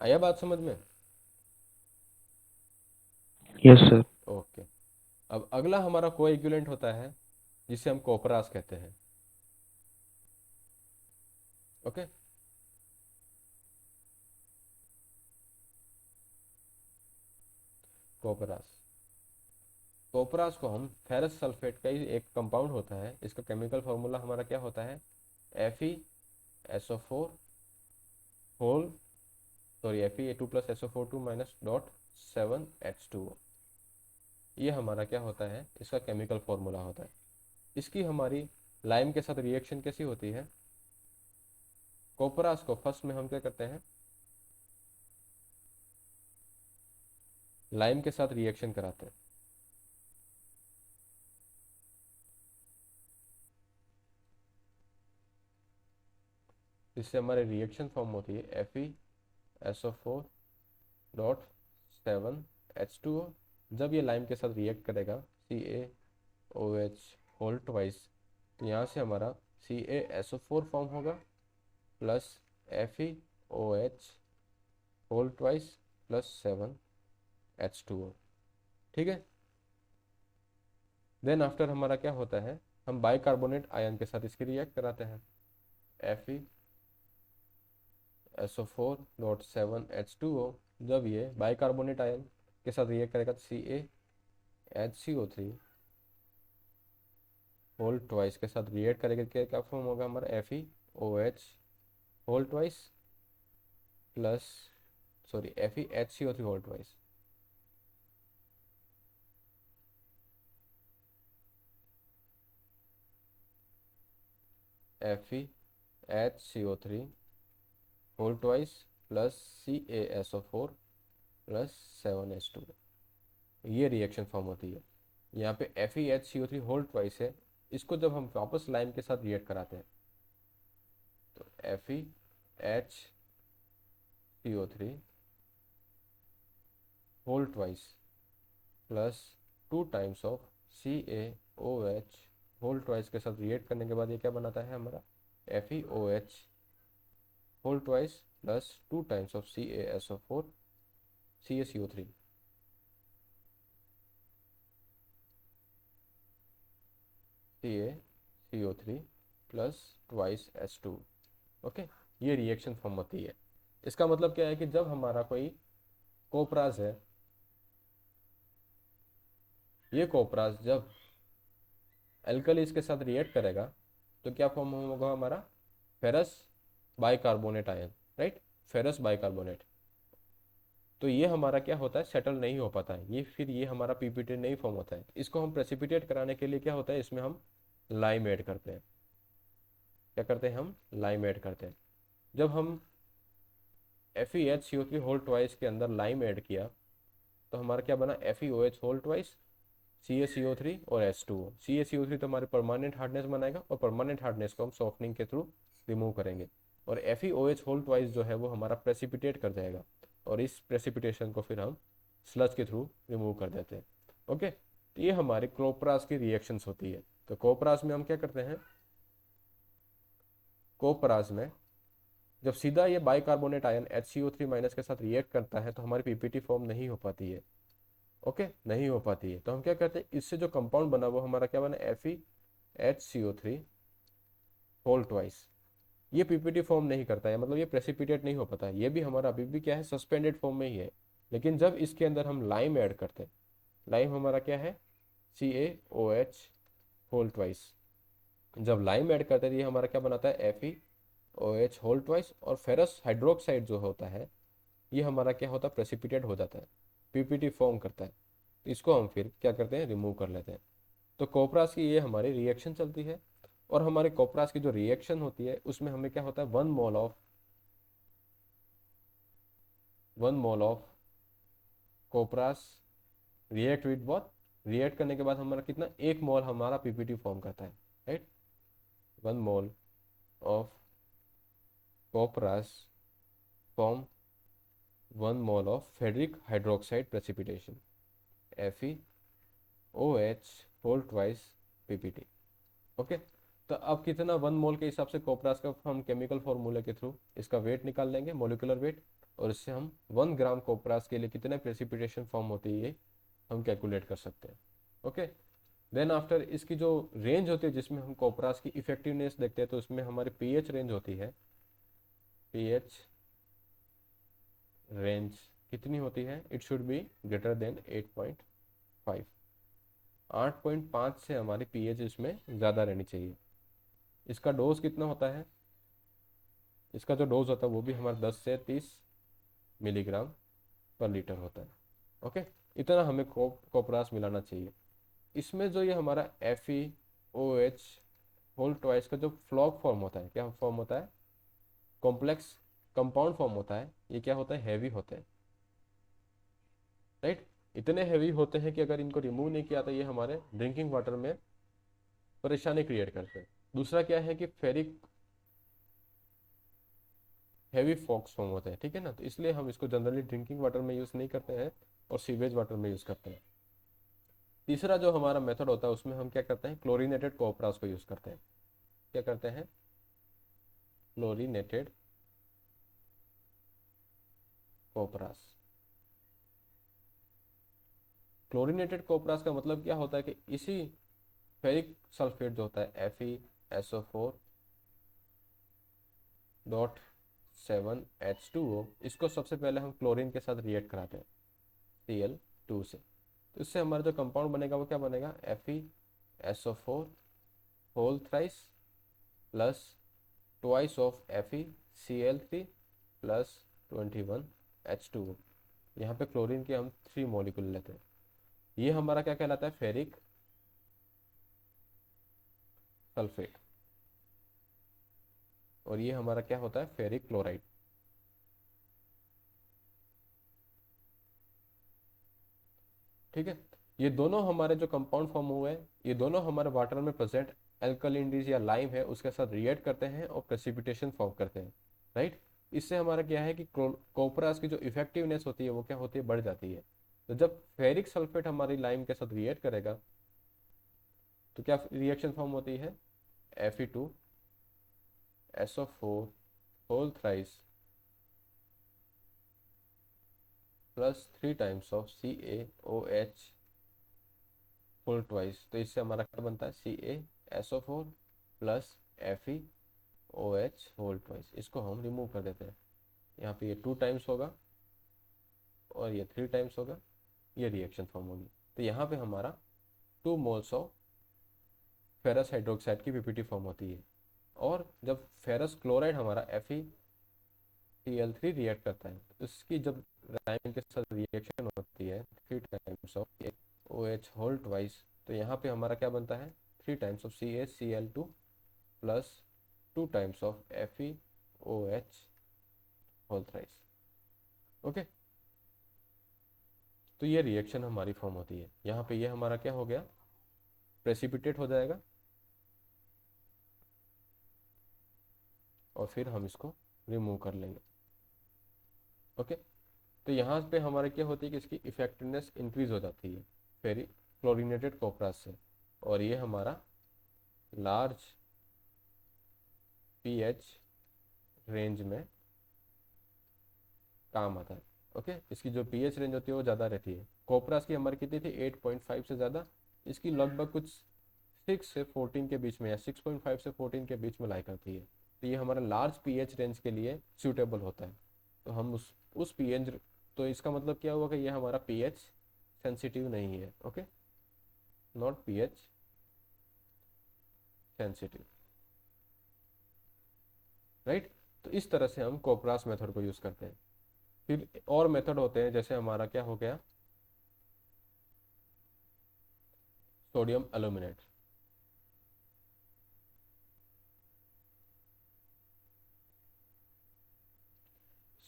आया बात समझ में? Yes sir. ओके। अब अगला हमारा कोएगुलेंट होता है जिसे हम कोपरास कहते हैं। ओके। कोपरास, कोपरास को हम फेरस सल्फेट का ही एक कंपाउंड होता है। इसका केमिकल फार्मूला हमारा क्या होता है, FeSO4 whole sorry Fe2+SO42 minus dot 7H2O। ये हमारा क्या होता है, इसका केमिकल फार्मूला होता है। इसकी हमारी लाइम के साथ रिएक्शन कैसी होती है, कोपरास को फर्स्ट में हम क्या करते हैं, लाइम के साथ रिएक्शन कराते हैं। इससे हमारी रिएक्शन फॉर्म होती है FeSO4.7H2O। जब ये लाइम के साथ रिएक्ट करेगा CaOH होल ट्वाइस, तो यहाँ से हमारा CaSO4 फॉर्म होगा plus FeOH whole twice plus 7H2O। ठीक है। देन आफ्टर हमारा क्या होता है, हम बाइकार्बोनेट आयन के साथ इसकी रिएक्ट कराते हैं। FeSO4.7H2O, जब ये बाइकार्बोनेट आयन के साथ रिएक्ट करेगा तो CaHCO3 होल ट्वाइस के साथ रिएक्ट करेगा, क्या फॉर्म होगा हमारा FeOH whole twice plus FeHCO3 whole twice. FeHCO3 whole twice plus CaSO4 plus 7H2। ये रिएक्शन फॉर्म होती है। यहाँ पे FeHCO3 होल ट्वाइस है, इसको जब हम वापस लाइम के साथ रिएक्ट कराते हैं तो FeHCO3 whole twice plus 2 times of CaOH whole twice के साथ रिएक्ट करने के बाद ये क्या बनाता है हमारा, FeOH whole twice plus 2 times of CaCO3 CaCO3 plus twice H2। Okay, ये रिएक्शन फॉर्म होती है। इसका मतलब क्या है कि जब हमारा कोई कोपराज है, ये कोपराज जब एल्कलीज के साथ रिएक्ट करेगा तो क्या फॉर्म होगा हमारा, ferrous bicarbonate ion, right, ferrous bicarbonate. तो ये हमारा क्या होता है, सेटल नहीं हो पाता है ये, फिर ये हमारा पीपीटी नहीं फॉर्म होता है। इसको हम प्रेसिपिटेट कराने के लिए क्या होता है, इसमें हम लाइम ऐड करते हैं। क्या करते हैं, हम लाइम ऐड करते हैं। जब हम FeHCO3 होल ट्वाइस के अंदर लाइम ऐड किया तो हमारा क्या बना, FeOH होल ट्वाइस CaCO3 और H2O। CaCO3 तो हमारे परमानेंट हार्डनेस बनाएगा और परमानेंट हार्डनेस को हम सॉफ्टनिंग के थ्रू रिमूव करेंगे। और FeOH होल ट्वाइस जो है वो हमारा प्रेसिपिटेट कर जाएगा और इस प्रेसिपिटेशन को फिर हम स्लज के थ्रू रिमूव कर देते हैं। ओके, तो ये हमारे कोपरास की रिएक्शंस होती है। तो कोपरास में हम क्या करते हैं, कोपरास में जब सीधा ये बाइकार्बोनेट आयन HCO3 माइनस के साथ रिएक्ट करता है तो हमारी पीपीटी फॉर्म नहीं हो पाती है। ओके, नहीं हो पाती है। तो हम क्या करते हैं, इससे जो कंपाउंड बना वो हमारा क्या बना, FeHCO3 होल ट्वाइस। ये पीपीटी फॉर्म नहीं करता है, मतलब ये प्रेसिपिटेट नहीं हो पाता है, ये भी हमारा अभी भी क्या है, सस्पेंडेड फॉर्म में ही है। लेकिन जब इसके अंदर हम लाइम ऐड करते हैं, लाइम हमारा क्या है, CaOH होल ट्वाइस। जब लाइम ऐड करते हैं ये हमारा क्या बनाता है, FeOH होल ट्वाइस, और फेरस हाइड्रोक्साइड जो होता है ये हमारा क्या होता है, प्रेसिपिटेट हो जाता है, पीपीटी फॉर्म करता है। तो इसको हम फिर क्या करते हैं, रिमूव कर लेते हैं। तो कोपरास की ये हमारी रिएक्शन चलती है, और हमारे कोपरास की जो रिएक्शन होती है उसमें हमें क्या होता है, 1 mole of copperas react with what, react करने के बाद हमारा कितना, 1 मोल हमारा पीपीटी फॉर्म करता है, right. 1 mole of copperas form 1 mole of ferric hydroxide precipitation, FeOH whole twice PPT. Okay, तो अब कितना, 1 मोल के हिसाब से कोपरास का हम केमिकल फॉर्मूले के थ्रू इसका वेट निकाल लेंगे, मोलिकुलर वेट, और इससे हम 1 ग्राम कोपरास के लिए कितने प्रेसिपिटेशन फॉर्म होती है ये हम कैलकुलेट कर सकते हैं। ओके, देन आफ्टर इसकी जो रेंज होती है जिसमें हम कोपरास की इफेक्टिवनेस देखते हैं, तो उसमें हमारी पीएच रेंज होती है, पीएच रेंज कितनी होती है, it should be greater than 8.5, 8.5 से हमारी पीएच इसमें ज़्यादा रहनी चाहिए। इसका डोज कितना होता है, इसका जो डोज होता है वो भी हमारा 10 से 30 मिलीग्राम पर लीटर होता है। ओके, इतना हमें कोपरास मिलाना चाहिए। इसमें जो ये हमारा FeOH होल ट्वाइस का जो फ्लॉग फॉर्म होता है, क्या फॉर्म होता है, कॉम्प्लेक्स कंपाउंड फॉर्म होता है, ये क्या होता है, हैवी होते हैं, राइट। इतने हैवी होते हैं कि अगर इनको रिमूव नहीं किया तो ये हमारे ड्रिंकिंग वाटर में परेशानी क्रिएट करते हैं। दूसरा क्या है कि फेरिक हैवी फॉक्स फॉर्म होते हैं, ठीक है ना, तो इसलिए हम इसको जनरली ड्रिंकिंग वाटर में यूज़ नहीं करते हैं और सीवेज वाटर में यूज़ करते हैं। तीसरा जो हमारा मेथड होता है उसमें हम क्या करते हैं, क्लोरीनेटेड कोपरास को यूज़ करते हैं। क्या करते हैं, क्लोरीनेटेड कोपरास। क्लोरीनेटेड कोपरास का मतलब क्या होता है कि इसी फेरिक सल्फेट जो होता है Fe SO4.7H2O, इसको सबसे पहले हम क्लोरीन के साथ रिएक्ट कराते हैं Cl2 से, तो इससे हमारा जो कंपाउंड बनेगा वो क्या बनेगा, FeSO4 whole thrice plus twice of FeCl3 plus 21H2O। यहाँ पे क्लोरीन के हम 3 मॉलिक्यूल लेते हैं, ये हमारा क्या कहलाता है, फेरिक सल्फेट, और ये हमारा क्या होता है, फेरिक क्लोराइड। ठीक है, ये दोनों हमारे जो कंपाउंड फॉर्म हुए हैं, ये दोनों हमारे वाटर में प्रेजेंट एल्कलिनिटीज या लाइम है उसके साथ रिएक्ट करते हैं और प्रेसिपिटेशन फॉर्म करते हैं, राइट। इससे हमारा क्या है कि कोपरास की जो इफेक्टिवनेस होती है वो क्या होती है, बढ़ जाती है। तो जब फेरिक सल्फेट हमारी लाइम के साथ रिएक्ट करेगा तो क्या रिएक्शन फॉर्म होती है, Fe2SO4 whole thrice plus 3 times of CaOH whole twice. तो इससे हमारा क्या बनता है, CaSO4 plus FeOH whole twice. इसको हम रिमूव कर देते हैं, यहाँ पे ये 2 टाइम्स होगा और ये 3 टाइम्स होगा, ये रिएक्शन फॉर्म होगी। तो यहाँ पे हमारा 2 मोल्स ऑफ फेरस हाइड्रोक्साइड की पीपीटी फॉर्म होती है। और जब फेरस क्लोराइड हमारा FeCl3 रिएक्ट करता है तो इसकी जब लाइम के साथ रिएक्शन होती है 3 times of OH whole twice, तो यहाँ पे हमारा क्या बनता है, 3 times of CaCl2 plus 2 times of FeOH whole thrice. Okay, तो ये रिएक्शन हमारी फॉर्म होती है। यहाँ पे ये हमारा क्या हो गया, प्रेसिपिटेट हो जाएगा, और फिर हम इसको रिमूव कर लेंगे। ओके, तो यहाँ पे हमारे क्या होती है कि इसकी इफेक्टिवनेस इंक्रीज हो जाती है फेरी क्लोरीनेटेड कोपरास से, और ये हमारा लार्ज पीएच रेंज में काम आता है। ओके, इसकी जो पीएच रेंज होती है वो ज़्यादा रहती है। कोपरास की हमारी कितनी थी, 8.5 से ज़्यादा, इसकी लगभग कुछ 6 से 14 के बीच में या 6.5 से 14 के बीच में लाई करती है। तो ये हमारा लार्ज पीएच रेंज के लिए सूटेबल होता है। तो हम उस पीएच, तो इसका मतलब क्या हुआ कि ये हमारा पीएच सेंसिटिव नहीं है। Okay, not pH sensitive, right. तो इस तरह से हम कोपरास मेथड को यूज़ करते हैं। फिर और मेथड होते हैं, जैसे हमारा क्या हो गया, सोडियम एल्यूमिनेट।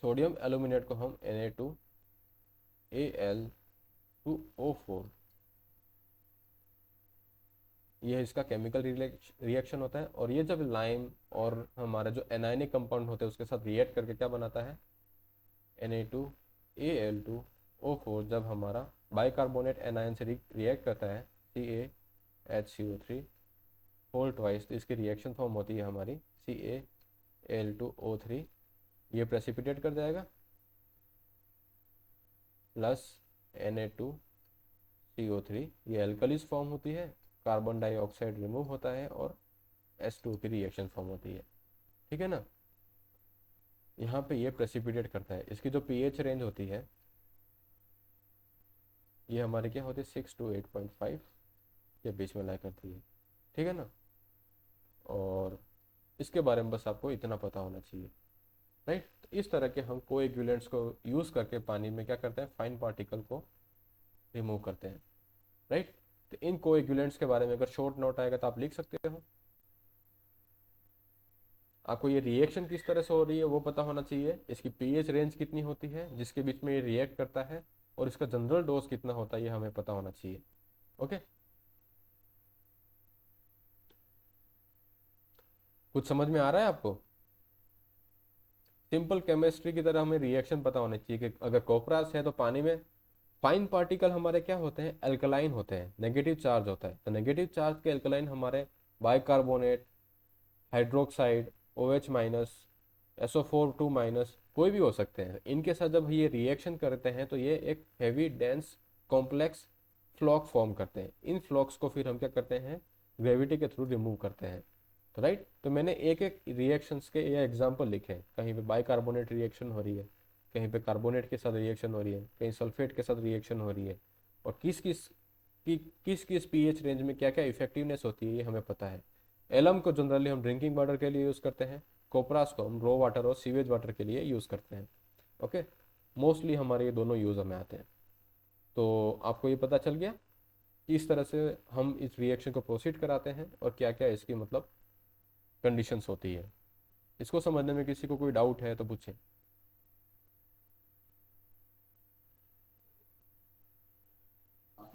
सोडियम एल्यूमिनेट को हम Na2Al2O4, ये इसका केमिकल रिएक्शन होता है। और ये जब लाइम और हमारा जो एनायनिक कंपाउंड होते हैं उसके साथ रिएक्ट करके क्या बनाता है, Na2Al2O4, जब हमारा बाइकार्बोनेट एनायन से रिएक्ट करता है CaHCO3 होल ट्वाइस, तो इसकी रिएक्शन फॉर्म होती है हमारी CaAl2O3, ये प्रेसिपिटेट कर जाएगा प्लस Na2CO3, ये एल्कलीस फॉर्म होती है, कार्बन डाइऑक्साइड रिमूव होता है और H2 की रिएक्शन फॉर्म होती है। ठीक है ना, यहाँ पे ये प्रेसिपिटेट करता है। इसकी जो पीएच रेंज होती है ये हमारे क्या होती है 6 to 8.5 के बीच में ला करती है। ठीक है ना, और इसके बारे में बस आपको इतना पता होना चाहिए, राइट। तो इस तरह के हम कोएगुलेंट्स को यूज़ करके पानी में क्या करते हैं, फाइन पार्टिकल को रिमूव करते हैं, राइट। तो इन कोएगुलेंट्स के बारे में अगर शॉर्ट नोट आएगा तो आप लिख सकते हो। आपको ये रिएक्शन किस तरह से हो रही है वो पता होना चाहिए, इसकी पीएच रेंज कितनी होती है जिसके बीच में ये रिएक्ट करता है, और इसका जनरल डोज कितना होता है ये हमें पता होना चाहिए। ओके, कुछ समझ में आ रहा है आपको? सिंपल केमिस्ट्री की तरह हमें रिएक्शन पता होना चाहिए कि अगर कोपरास है तो पानी में फाइन पार्टिकल हमारे क्या होते हैं, एल्कलाइन होते हैं, नेगेटिव चार्ज होता है। तो नेगेटिव चार्ज के एल्कलाइन हमारे bicarbonate, hydroxide, OH minus, SO4 2 minus, कोई भी हो सकते हैं। इनके साथ जब ये रिएक्शन करते हैं तो ये एक heavy dense complex floc form करते हैं। इन फ्लॉक्स को फिर हम क्या करते हैं, ग्रेविटी के थ्रू रिमूव करते हैं। तो राइट, तो मैंने एक एक रिएक्शंस के ये एग्जांपल लिखे हैं। कहीं पे बाइकार्बोनेट रिएक्शन हो रही है, कहीं पे कार्बोनेट के साथ रिएक्शन हो रही है, कहीं सल्फेट के साथ रिएक्शन हो रही है, और किस किस पीएच रेंज में क्या क्या इफेक्टिवनेस होती है ये हमें पता है। एलम को जनरली हम ड्रिंकिंग वाटर के लिए यूज़ करते हैं, कोपरास को हम रो वाटर और सीवेज वाटर के लिए यूज़ करते हैं। ओके, मोस्टली हमारे ये दोनों यूज़ हमें आते हैं। तो आपको ये पता चल गया कि इस तरह से हम इस रिएक्शन को प्रोसीड कराते हैं और क्या क्या इसकी मतलब कंडीशंस होती है। इसको समझने में किसी को कोई डाउट है तो पूछें।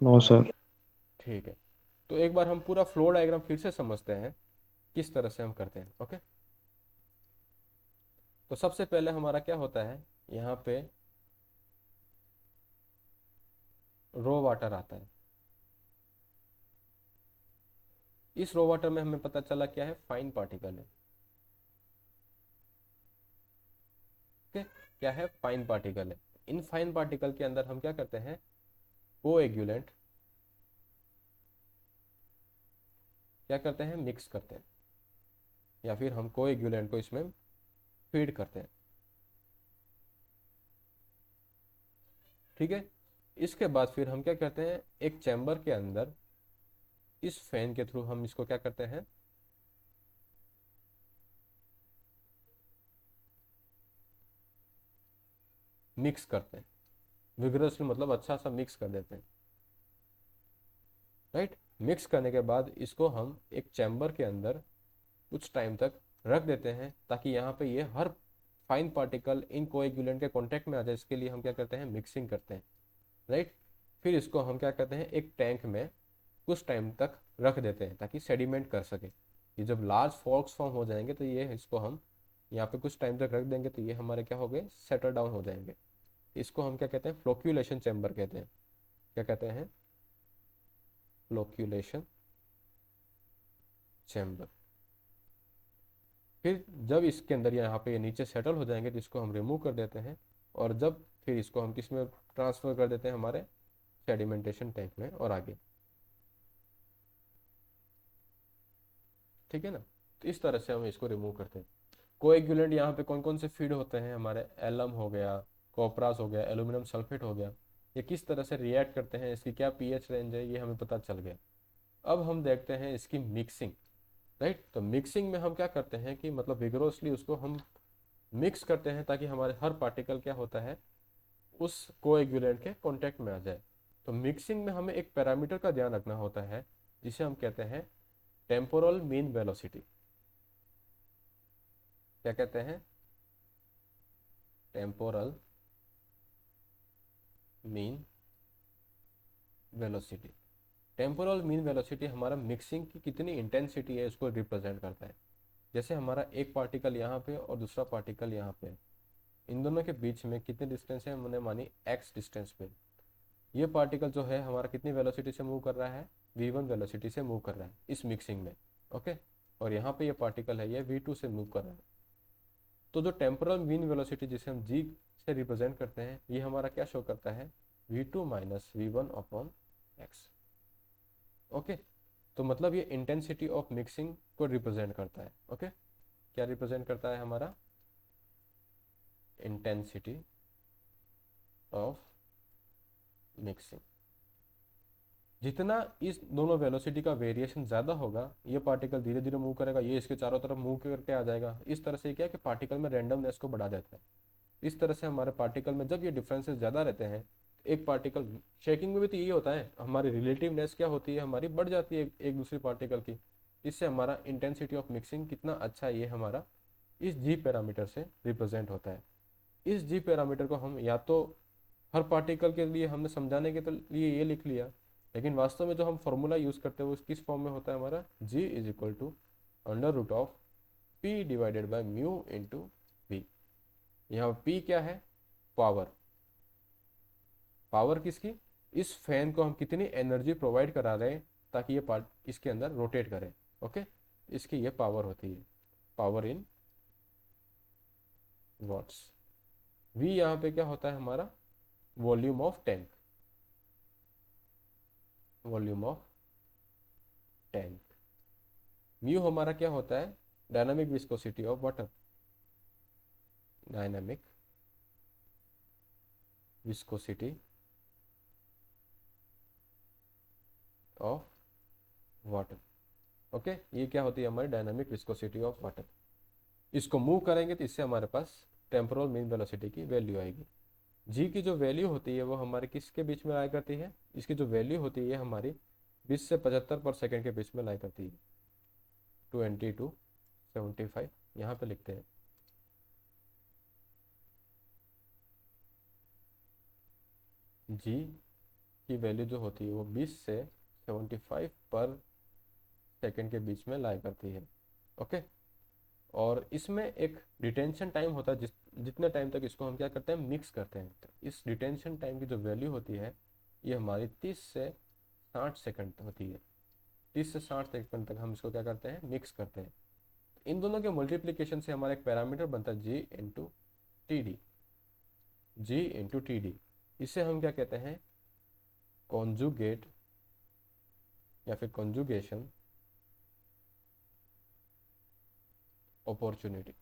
No sir. ठीक है, तो एक बार हम पूरा फ्लो डायग्राम फिर से समझते हैं किस तरह से हम करते हैं। ओके, तो सबसे पहले हमारा क्या होता है, यहाँ पे रो वाटर आता है। इस रो वाटर में हमें पता चला क्या है, फाइन पार्टिकल है। ओके, क्या है, फाइन पार्टिकल है। इन फाइन पार्टिकल के अंदर हम क्या करते हैं, कोएगुलेंट क्या करते हैं, मिक्स करते हैं, या फिर हम कोएगुलेंट को इसमें फीड करते हैं। ठीक है, इसके बाद फिर हम क्या करते हैं, एक चैम्बर के अंदर इस फैन के थ्रू हम इसको क्या करते हैं, मिक्स करते हैं। विग्रसली मतलब अच्छा सा मिक्स कर देते हैं, राइट। मिक्स करने के बाद इसको हम एक चैम्बर के अंदर कुछ टाइम तक रख देते हैं ताकि यहाँ पे ये हर फाइन पार्टिकल इन कोएगुलेंट के कांटेक्ट में आ जाए। इसके लिए हम क्या करते हैं, मिक्सिंग करते हैं, राइट। फिर इसको हम क्या करते हैं, एक टैंक में कुछ टाइम तक रख देते हैं ताकि सेडिमेंट कर सके। ये जब लार्ज फॉल्स फॉर्म हो जाएंगे तो ये इसको हम यहाँ पे कुछ टाइम तक रख देंगे तो ये हमारे क्या हो गए, सेटल डाउन हो जाएंगे। इसको हम क्या कहते हैं, फ्लोक्यूलेशन चैम्बर कहते हैं। क्या कहते हैं, फ्लोक्यूलेशन चैम्बर। फिर जब इसके अंदर यहाँ पे ये नीचे सेटल हो जाएंगे तो इसको हम रिमूव कर देते हैं, और जब फिर इसको हम किस में ट्रांसफर कर देते हैं, हमारे सेडिमेंटेशन टैंक में और आगे। ठीक है ना, तो इस तरह से हम इसको रिमूव करते हैं। कोएगुलेंट यहाँ पे कौन कौन से फीड होते हैं, हमारे एलम हो गया, कॉपरास हो गया, एल्यूमिनियम सल्फेट हो गया। ये किस तरह से रिएक्ट करते हैं, इसकी क्या पीएच रेंज है, ये हमें पता चल गया। अब हम देखते हैं इसकी मिक्सिंग, राइट। तो मिक्सिंग में हम क्या करते हैं कि मतलब विग्रोसली उसको हम मिक्स करते हैं ताकि हमारे हर पार्टिकल क्या होता है, उस कोएगुलेंट के कांटेक्ट में आ जाए। तो मिक्सिंग में हमें एक पैरामीटर का ध्यान रखना होता है जिसे हम कहते हैं टेम्पोरल मीन वेलोसिटी। क्या कहते हैं? Temporal mean velocity. Temporal mean velocity हमारा मिक्सिंग की कितनी इंटेंसिटी है उसको रिप्रेजेंट करता है। जैसे हमारा एक पार्टिकल यहाँ पे और दूसरा पार्टिकल यहाँ पे, इन दोनों के बीच में कितनी डिस्टेंस है, हमने मानी x डिस्टेंस पे। ये पार्टिकल जो है हमारा कितनी वेलोसिटी से मूव कर रहा है, v1 वेलोसिटी से मूव कर रहा है इस मिक्सिंग में। ओके, और यहाँ पे ये पार्टिकल है ये v2 से मूव कर रहा है। तो जो टेम्पोरल मीन वेलोसिटी जिसे हम g से रिप्रेजेंट करते हैं, ये हमारा क्या शो करता है, v2 minus v1 upon x। Okay, तो मतलब ये इंटेंसिटी ऑफ मिक्सिंग को रिप्रेजेंट करता है। ओके, क्या रिप्रेजेंट करता है हमारा, इंटेंसिटी ऑफ मिक्सिंग। जितना इस दोनों वेलोसिटी का वेरिएशन ज़्यादा होगा, ये पार्टिकल धीरे धीरे मूव करेगा, ये इसके चारों तरफ मूव करके आ जाएगा। इस तरह से क्या है कि पार्टिकल में रैंडमनेस को बढ़ा देता है। इस तरह से हमारे पार्टिकल में जब ये डिफरेंसेस ज़्यादा रहते हैं, एक पार्टिकल शेकिंग में भी तो यही होता है, हमारी रिलेटिवनेस क्या होती है, हमारी बढ़ जाती है एक दूसरी पार्टिकल की। इससे हमारा इंटेंसिटी ऑफ मिक्सिंग कितना अच्छा है, ये हमारा इस जी पैरामीटर से रिप्रेजेंट होता है। इस जी पैरामीटर को हम या तो हर पार्टिकल के लिए हमने समझाने के लिए ये लिख लिया, लेकिन वास्तव में जो हम फॉर्मूला यूज़ करते हैं वो किस फॉर्म में होता है हमारा, G is equal to under root of P divided by mu into V. यहाँ पी क्या है, पावर। पावर किसकी, इस फैन को हम कितनी एनर्जी प्रोवाइड करा रहे हैं ताकि ये पार्ट इसके अंदर रोटेट करे। ओके, इसकी ये पावर होती है, पावर इन वॉट्स। वी यहाँ पे क्या होता है हमारा, volume of tank, volume of tank. Mu हमारा क्या होता है, dynamic viscosity of water, dynamic viscosity of water. Okay, ये क्या होती है हमारी डायनामिक विस्कोसिटी ऑफ वाटर। इसको मूव करेंगे तो इससे हमारे पास टेम्पोरल मीन वेलोसिटी की वैल्यू आएगी। जी की जो वैल्यू होती है वो हमारे किसके बीच में आया करती है, इसकी जो वैल्यू होती है हमारी 20 से 75 पर सेकेंड के बीच में लाया करती है, 20 to 75 यहाँ पे लिखते हैं। जी की वैल्यू जो होती है वो 20 से 75 पर सेकेंड के बीच में लाया करती है। ओके, और इसमें एक डिटेंशन टाइम होता है, जितने टाइम तक इसको हम क्या करते हैं, मिक्स करते हैं। तो इस डिटेंशन टाइम की जो वैल्यू होती है ये हमारी 30 से 60 सेकंड होती है। 30 से 60 सेकंड तक हम इसको क्या करते हैं, मिक्स करते हैं। इन दोनों के मल्टीप्लिकेशन से हमारा एक पैरामीटर बनता है जी इंटू टी डी, जी इंटू टी डी। इसे हम क्या कहते हैं, कॉन्जुगेट या फिर कॉन्जुगेशन अपॉर्चुनिटी।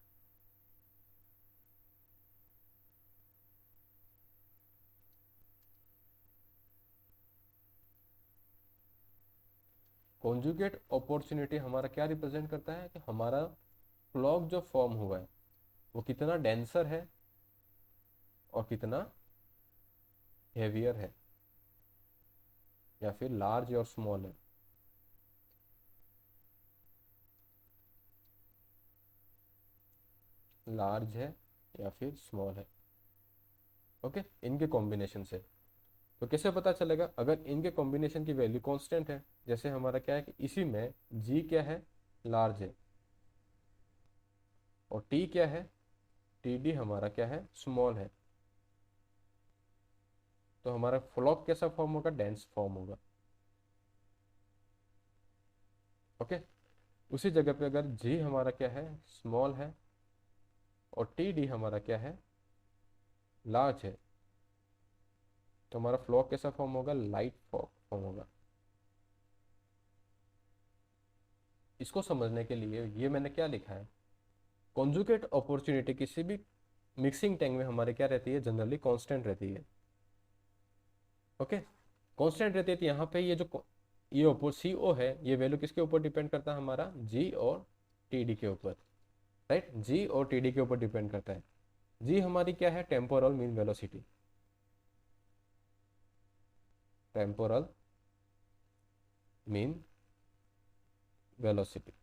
कॉन्जुगेट अपॉर्चुनिटी हमारा क्या रिप्रेजेंट करता है कि हमारा फ्लॉक जो फॉर्म हुआ है वो कितना डेंसर है और कितना हेवियर है, या फिर लार्ज और स्मॉल है। लार्ज है या फिर स्मॉल है। ओके, इनके कॉम्बिनेशन से। तो कैसे पता चलेगा, अगर इनके कॉम्बिनेशन की वैल्यू कांस्टेंट है, जैसे हमारा क्या है कि इसी में जी क्या है, लार्ज है, और टी क्या है, टी डी हमारा क्या है, स्मॉल है, तो हमारा फ्लॉक कैसा फॉर्म होगा, डेंस फॉर्म होगा। ओके, उसी जगह पे अगर जी हमारा क्या है, स्मॉल है, और टी डी हमारा क्या है, लार्ज है, तो हमारा फ्लॉक कैसा फॉर्म होगा, लाइट फॉर्म होगा। इसको समझने के लिए ये मैंने क्या लिखा है, कॉन्जुगेट अपॉर्चुनिटी किसी भी मिक्सिंग टैंक में हमारे क्या रहती है, जनरली कांस्टेंट रहती है। ओके, कांस्टेंट रहती है, तो यहाँ पे ये जो ये ऊपर सी ओ है, ये वैल्यू किसके ऊपर डिपेंड करता है, हमारा जी और टी डी के ऊपर। राइट, जी और टी डी के ऊपर डिपेंड करता है। जी हमारी क्या है, temporal mean velocity, temporal mean velocity.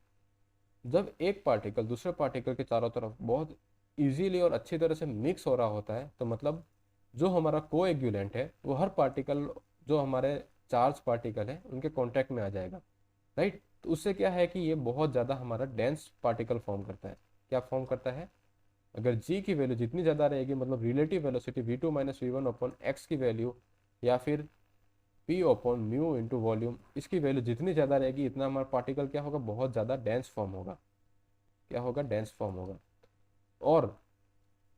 जब एक पार्टिकल दूसरे पार्टिकल के चारों तरफ बहुत इजीली और अच्छी तरह से मिक्स हो रहा होता है, तो मतलब जो हमारा कोएगुलेंट है वो हर पार्टिकल, जो हमारे चार्ज पार्टिकल है, उनके कांटेक्ट में आ जाएगा, राइट। तो उससे क्या है कि ये बहुत ज़्यादा हमारा डेंस पार्टिकल फॉर्म करता है। क्या फॉर्म करता है? अगर जी की वैल्यू जितनी ज़्यादा रहेगी, मतलब relative velocity v2 minus V one upon X की वैल्यू, या फिर p upon mu into volume, इसकी वैल्यू जितनी ज़्यादा रहेगी, इतना हमारा पार्टिकल क्या होगा, बहुत ज़्यादा डेंस फॉर्म होगा। क्या होगा? डेंस फॉर्म होगा। और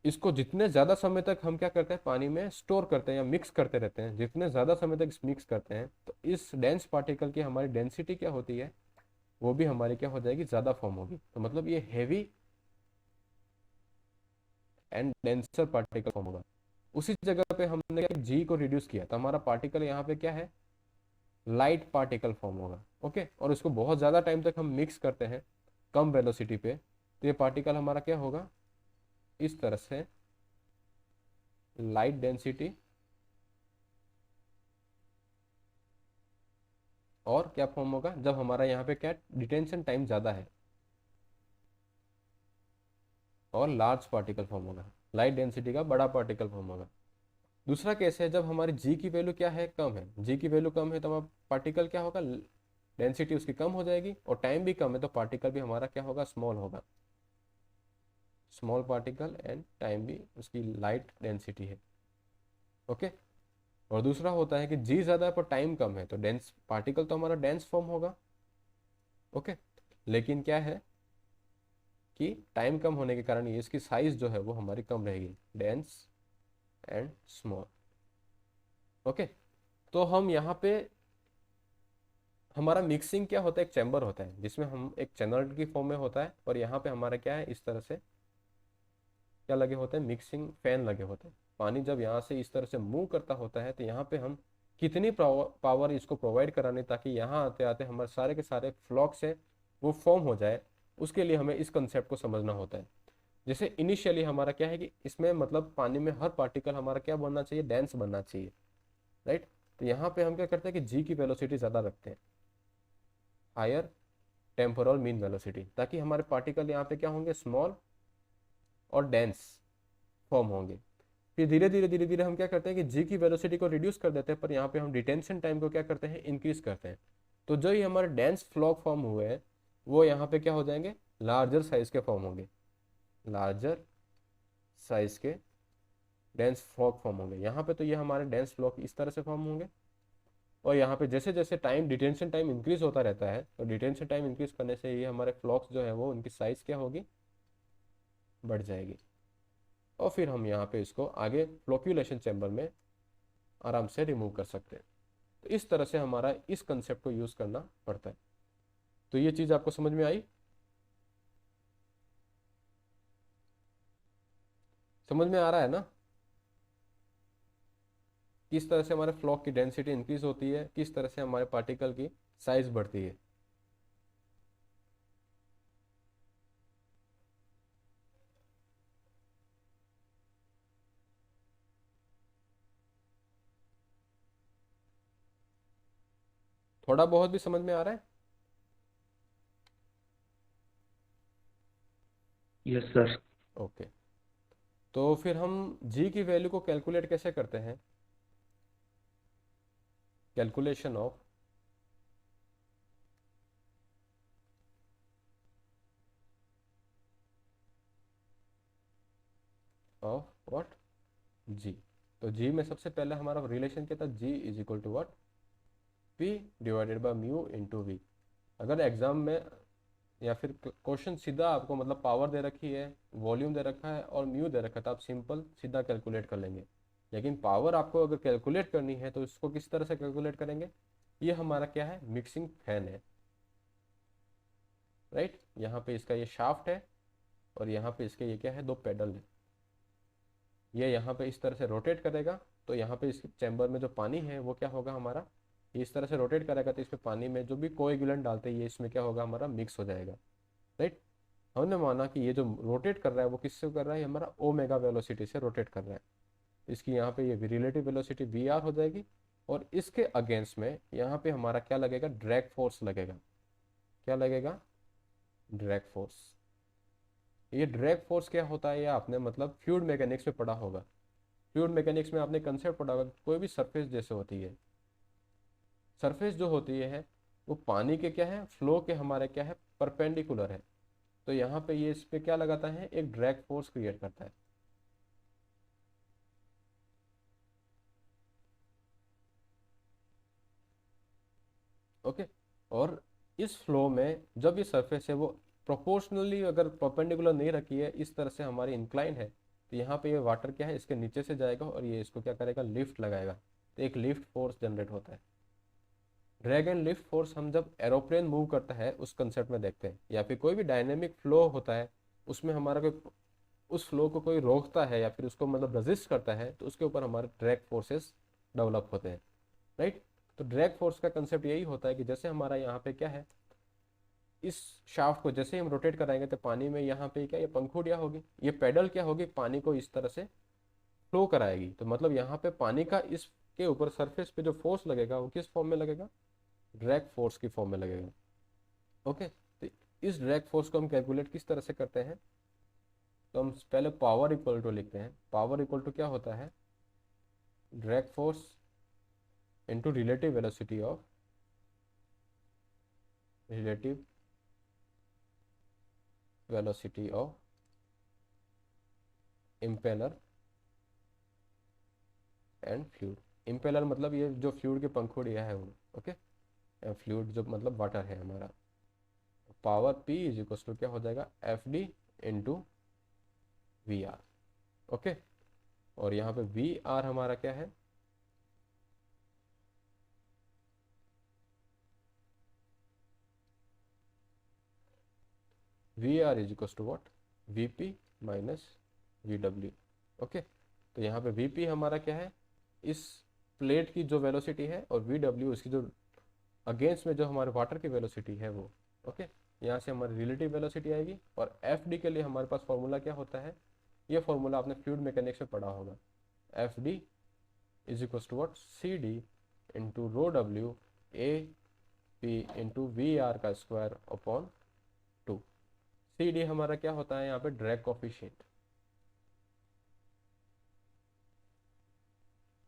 इसको जितने ज़्यादा समय तक हम क्या करते हैं, पानी में स्टोर करते हैं या मिक्स करते रहते हैं, जितने ज़्यादा समय तक मिक्स करते हैं, तो इस डेंस पार्टिकल की हमारी डेंसिटी क्या होती है, वो भी हमारी क्या हो जाएगी, ज़्यादा फॉर्म होगी। तो मतलब ये heavy and denser particle form होगा। उसी जगह पे हमने क्या जी को रिड्यूस किया, तो हमारा पार्टिकल यहाँ पे क्या है, लाइट पार्टिकल फॉर्म होगा। ओके, और इसको बहुत ज़्यादा टाइम तक हम मिक्स करते हैं कम वेलोसिटी पे, तो ये पार्टिकल हमारा क्या होगा, इस तरह से लाइट डेंसिटी, और क्या फॉर्म होगा, जब हमारा यहाँ पे क्या डिटेंशन टाइम ज़्यादा है, और लार्ज पार्टिकल फॉर्म होगा, लाइट डेंसिटी का बड़ा पार्टिकल फॉर्म होगा। दूसरा केस है जब हमारी जी की वैल्यू क्या है, कम है। जी की वैल्यू कम है तो हमारा पार्टिकल क्या होगा, डेंसिटी उसकी कम हो जाएगी, और टाइम भी कम है तो पार्टिकल भी हमारा क्या होगा, स्मॉल होगा। स्मॉल पार्टिकल एंड टाइम भी उसकी लाइट डेंसिटी है। ओके। और दूसरा होता है कि जी ज़्यादा है पर टाइम कम है, तो डेंस पार्टिकल तो हमारा डेंस फॉर्म होगा। ओके। लेकिन क्या है कि टाइम कम होने के कारण ये इसकी साइज जो है वो हमारी कम रहेगी, डेंस एंड स्मॉल। ओके। तो हम यहाँ पे हमारा मिक्सिंग क्या होता है, एक चैम्बर होता है जिसमें हम एक चैनल की फॉर्म में होता है, और यहाँ पे हमारा क्या है, इस तरह से क्या लगे होते हैं, मिक्सिंग फैन लगे होते हैं। पानी जब यहाँ से इस तरह से मूव करता होता है, तो यहाँ पे हम कितनी पावर इसको प्रोवाइड करानी, ताकि यहाँ आते आते हमारे सारे के सारे फ्लॉक्स है वो फॉर्म हो जाए, उसके लिए हमें इस कंसेप्ट को समझना होता है। जैसे इनिशियली हमारा क्या है कि इसमें मतलब पानी में हर पार्टिकल हमारा क्या बनना चाहिए, डेंस बनना चाहिए, राइट। तो यहाँ पे हम क्या करते हैं कि जी की वेलोसिटी ज़्यादा रखते हैं, हायर टेम्पोरल मीन वेलोसिटी, ताकि हमारे पार्टिकल यहाँ पे क्या होंगे, स्मॉल और डेंस फॉर्म होंगे। फिर धीरे धीरे धीरे धीरे हम क्या करते हैं कि जी की वेलोसिटी को रिड्यूस कर देते हैं, पर यहाँ पे हम डिटेंशन टाइम को क्या करते हैं, इंक्रीज करते हैं। तो जो ये हमारे डेंस फ्लॉक फॉर्म हुए हैं, वो यहाँ पे क्या हो जाएंगे, लार्जर साइज के फॉर्म होंगे, लार्जर साइज के डेंस फ्लॉक फॉर्म होंगे यहाँ पे। तो ये हमारे डेंस फ्लॉक इस तरह से फॉर्म होंगे। और यहाँ पे जैसे जैसे टाइम, डिटेंशन टाइम इंक्रीज होता रहता है, तो डिटेंशन टाइम इंक्रीज करने से ये हमारे फ्लॉक्स जो है वो उनकी साइज क्या होगी, बढ़ जाएगी। और फिर हम यहाँ पे इसको आगे फ्लोक्यूलेशन चैम्बर में आराम से रिमूव कर सकते हैं। तो इस तरह से हमारा इस कंसेप्ट को यूज करना पड़ता है। तो ये चीज आपको समझ में आई? समझ में आ रहा है ना, किस तरह से हमारे फ्लॉक की डेंसिटी इंक्रीज होती है, किस तरह से हमारे पार्टिकल की साइज बढ़ती है। थोड़ा बहुत भी समझ में आ रहा है? Yes sir. ओके। तो फिर हम जी की वैल्यू को कैलकुलेट कैसे करते हैं, कैलकुलेशन ऑफ व्हाट, जी। तो जी में सबसे पहले हमारा रिलेशन क्या था, G is equal to what, P divided by mu into V. अगर एग्जाम में या फिर क्वेश्चन सीधा आपको मतलब पावर दे रखी है, वॉल्यूम दे रखा है और म्यू दे रखा है, तो आप सिंपल सीधा कैलकुलेट कर लेंगे। लेकिन पावर आपको अगर कैलकुलेट करनी है तो इसको किस तरह से कैलकुलेट करेंगे, ये हमारा क्या है, मिक्सिंग फैन है, राइट। यहाँ पे इसका ये शाफ्ट है, और यहाँ पे इसके ये क्या है, दो पेडल है। ये यहाँ पे इस तरह से रोटेट करेगा, तो यहाँ पे इस चैम्बर में जो पानी है वो क्या होगा हमारा, ये इस तरह से रोटेट करेगा, तो इसमें पानी में जो भी कोएगुलेंट डालते हैं ये इसमें क्या होगा, हमारा मिक्स हो जाएगा, राइट। हमने माना कि ये जो रोटेट कर रहा है वो किससे कर रहा है, ये हमारा ओमेगा वेलोसिटी से रोटेट कर रहा है। इसकी यहाँ पे ये रिलेटिव वेलोसिटी वी आर हो जाएगी, और इसके अगेंस्ट में यहाँ पे हमारा क्या लगेगा, ड्रैग फोर्स लगेगा। क्या लगेगा, ड्रैग फोर्स। ये ड्रैग फोर्स क्या होता है, ये आपने मतलब फ्लूइड मैकेनिक्स में पढ़ा होगा। फ्लूइड मैकेनिक्स में आपने कंसेप्ट पढ़ा होगा, कोई भी सरफेस जैसे होती है, सरफेस जो होती है वो पानी के क्या है, फ्लो के हमारे क्या है, परपेंडिकुलर है। तो यहाँ पे ये इस पे क्या लगाता है, एक ड्रैग फोर्स क्रिएट करता है। ओके। और इस फ्लो में जब ये सरफेस है वो प्रोपोर्शनली अगर परपेंडिकुलर नहीं रखी है, इस तरह से हमारी इंक्लाइन है, तो यहाँ पे ये वाटर क्या है, इसके नीचे से जाएगा और ये इसको क्या करेगा, लिफ्ट लगाएगा। तो एक लिफ्ट फोर्स जनरेट होता है। ड्रैग एंड लिफ्ट फोर्स हम जब एरोप्लेन मूव करता है उस कंसेप्ट में देखते हैं, या फिर कोई भी डायनेमिक फ्लो होता है, उसमें हमारा कोई उस फ्लो को कोई रोकता है या फिर उसको मतलब रजिस्ट करता है, तो उसके ऊपर हमारे ड्रैग फोर्सेस डेवलप होते हैं, राइट। तो ड्रैग फोर्स का कंसेप्ट यही होता है कि जैसे हमारा यहाँ पे क्या है, इस शाफ्ट को जैसे हम रोटेट कराएंगे तो पानी में यहाँ पे क्या, ये पंखुड़ियाँ होगी, ये पेडल क्या होगी, पानी को इस तरह से फ्लो कराएगी। तो मतलब यहाँ पे पानी का इसके ऊपर सरफेस पे जो फोर्स लगेगा वो किस फॉर्म में लगेगा, ड्रैग फोर्स की फॉर्म में लगेगा। ओके। तो इस ड्रैग फोर्स को हम कैलकुलेट किस तरह से करते हैं, तो हम पहले पावर इक्वल टू लिखते हैं। पावर इक्वल टू क्या होता है, drag force into relative velocity of, relative velocity of impeller and fluid. Impeller मतलब ये जो फ्लूइड के पंखुड़ियाँ है वो, ओके। फ्लूइड जो मतलब वाटर है हमारा। Power P is equal to क्या हो जाएगा, FD इंटू VR। ओके। और यहाँ पे VR हमारा क्या है, VR is equal to what, VP minus VW। Okay. तो यहाँ पे VP हमारा क्या है, इस प्लेट की जो वेलोसिटी है, और VW उसकी जो अगेंस्ट में जो हमारे वाटर की वेलोसिटी है वो। ओके। यहाँ से हमारी रिलेटिव वेलोसिटी आएगी। और FD के लिए हमारे पास फॉर्मूला क्या होता है, ये फॉर्मूला आपने फ्लूइड मैकेनिक्स में पढ़ा होगा। FD is equal to what, CD into rho W AP into VR का स्क्वायर अपॉन 2। CD हमारा क्या होता है यहाँ पे, ड्रैग कोफिशिएंट।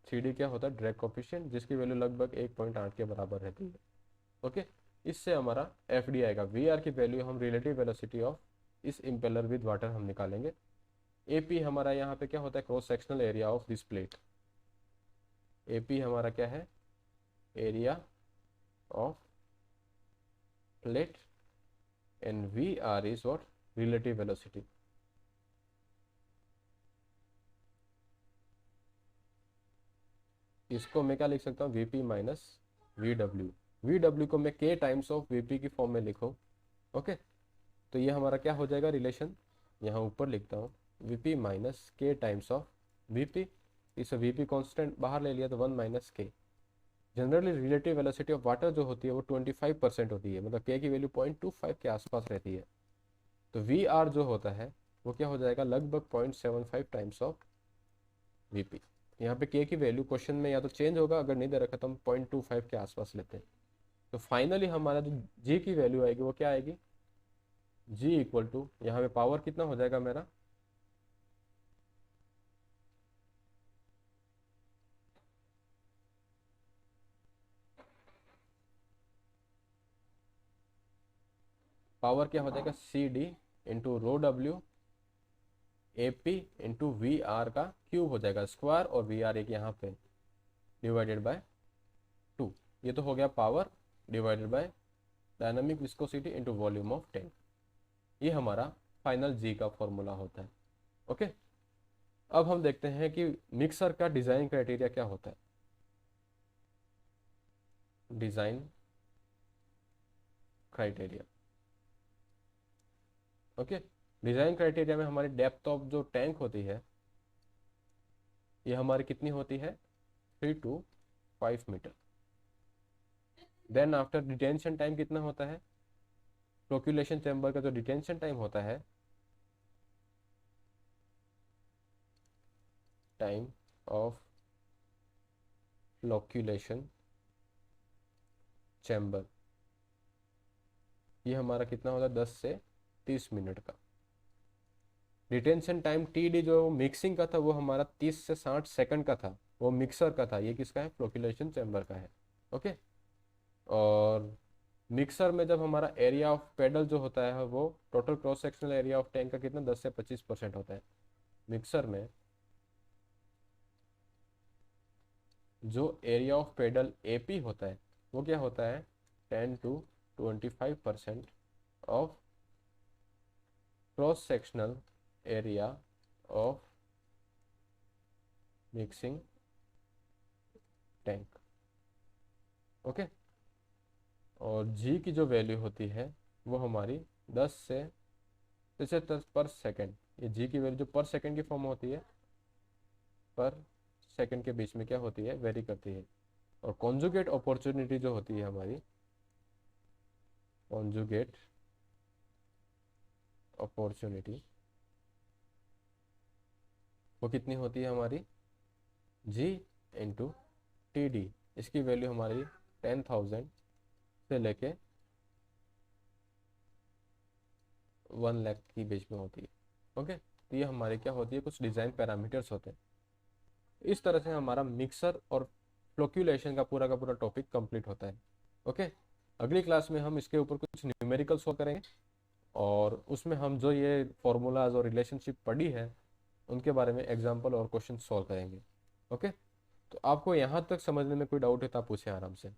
CD क्या होता है, ड्रैग कोफिशिएंट, जिसकी वैल्यू लगभग 1.8 के बराबर रहती है। ओके। इससे हमारा FD आएगा। VR की वैल्यू हम रिलेटिव वेलोसिटी ऑफ इस इम्पेलर विद वाटर हम निकालेंगे। AP हमारा यहाँ पे क्या होता है, cross sectional area of this plate. AP हमारा क्या है, area of plate, and VR is what, relative velocity. इसको मैं क्या लिख सकता हूँ, VP माइनस VW। VW को मैं K टाइम्स ऑफ VP की फॉर्म में लिखूँ। ओके। तो ये हमारा क्या हो जाएगा रिलेशन, यहाँ ऊपर लिखता हूँ, VP minus K times of VP। इस VP कांस्टेंट बाहर ले लिया तो 1 minus K। Generally relative velocity of water जो होती है वो 25% होती है, मतलब K की वैल्यू 0.25 के आसपास रहती है। तो VR जो होता है वो क्या हो जाएगा, लगभग 0.75 टाइम्स ऑफ VP। यहाँ पे K की वैल्यू क्वेश्चन में या तो चेंज होगा, अगर नहीं दे रखा तो हम 0.25 के आसपास लेते हैं। तो फाइनली हमारा जो G की वैल्यू आएगी वो क्या आएगी, G इक्वल टू, यहाँ पे पावर कितना हो जाएगा मेरा, पावर क्या हो जाएगा, CD into rho W AP into VR का क्यूब हो जाएगा स्क्वायर, और VR एक यहाँ पे डिवाइडेड बाय 2। ये तो हो गया power divided by dynamic viscosity into volume of tank. ये हमारा फाइनल G का फॉर्मूला होता है। ओके। अब हम देखते हैं कि मिक्सर का डिज़ाइन क्राइटेरिया क्या होता है। Design criteria, okay. Design criteria में हमारी डेप्थ ऑफ जो टैंक होती है ये हमारी कितनी होती है, 3 to 5 metre. Then after detention time कितना होता है, फ्लोक्यूलेशन चैम्बर का जो डिटेंशन टाइम होता है, टाइम ऑफ फ्लोक्यूलेशन चैम्बर, ये हमारा कितना होता है 10 से 30 मिनट का। रिटेंशन टाइम TD जो मिक्सिंग का था वो हमारा 30 से 60 सेकंड का था, वो मिक्सर का था। ये किसका है? फ्लोक्यूलेशन चैम्बर का है। ओके। और मिक्सर में जब हमारा एरिया ऑफ पेडल जो होता है वो total cross sectional area of tank का कितना 10 से 25% होता है। मिक्सर में जो एरिया ऑफ पेडल AP होता है वो क्या होता है 10 to 25% of cross sectional area of mixing tank. Okay. और G की जो वैल्यू होती है वो हमारी 10 से 75 पर सेकेंड। ये G की वैल्यू जो पर सेकेंड की फॉर्म होती है, पर सेकेंड के बीच में क्या होती है, वेरी करती है। और कॉन्जुगेट अपॉर्चुनिटी जो होती है हमारी, कॉन्जुगेट अपॉर्चुनिटी वो कितनी होती है हमारी G इंटू TD। इसकी वैल्यू हमारी 10,000 से लेके 1 लाख की बीच में होती है। ओके। तो ये हमारी क्या होती है, कुछ डिज़ाइन पैरामीटर्स होते हैं। इस तरह से हमारा मिक्सर और फ्लोक्यूलेशन का पूरा टॉपिक कंप्लीट होता है। ओके। अगली क्लास में हम इसके ऊपर कुछ न्यूमेरिकल सॉल्व करेंगे और उसमें हम जो ये फॉर्मूलाज और रिलेशनशिप पढ़ी है उनके बारे में एग्जाम्पल और क्वेश्चन सॉल्व करेंगे। ओके। तो आपको यहाँ तक समझने में कोई डाउट है तो आप पूछें आराम से।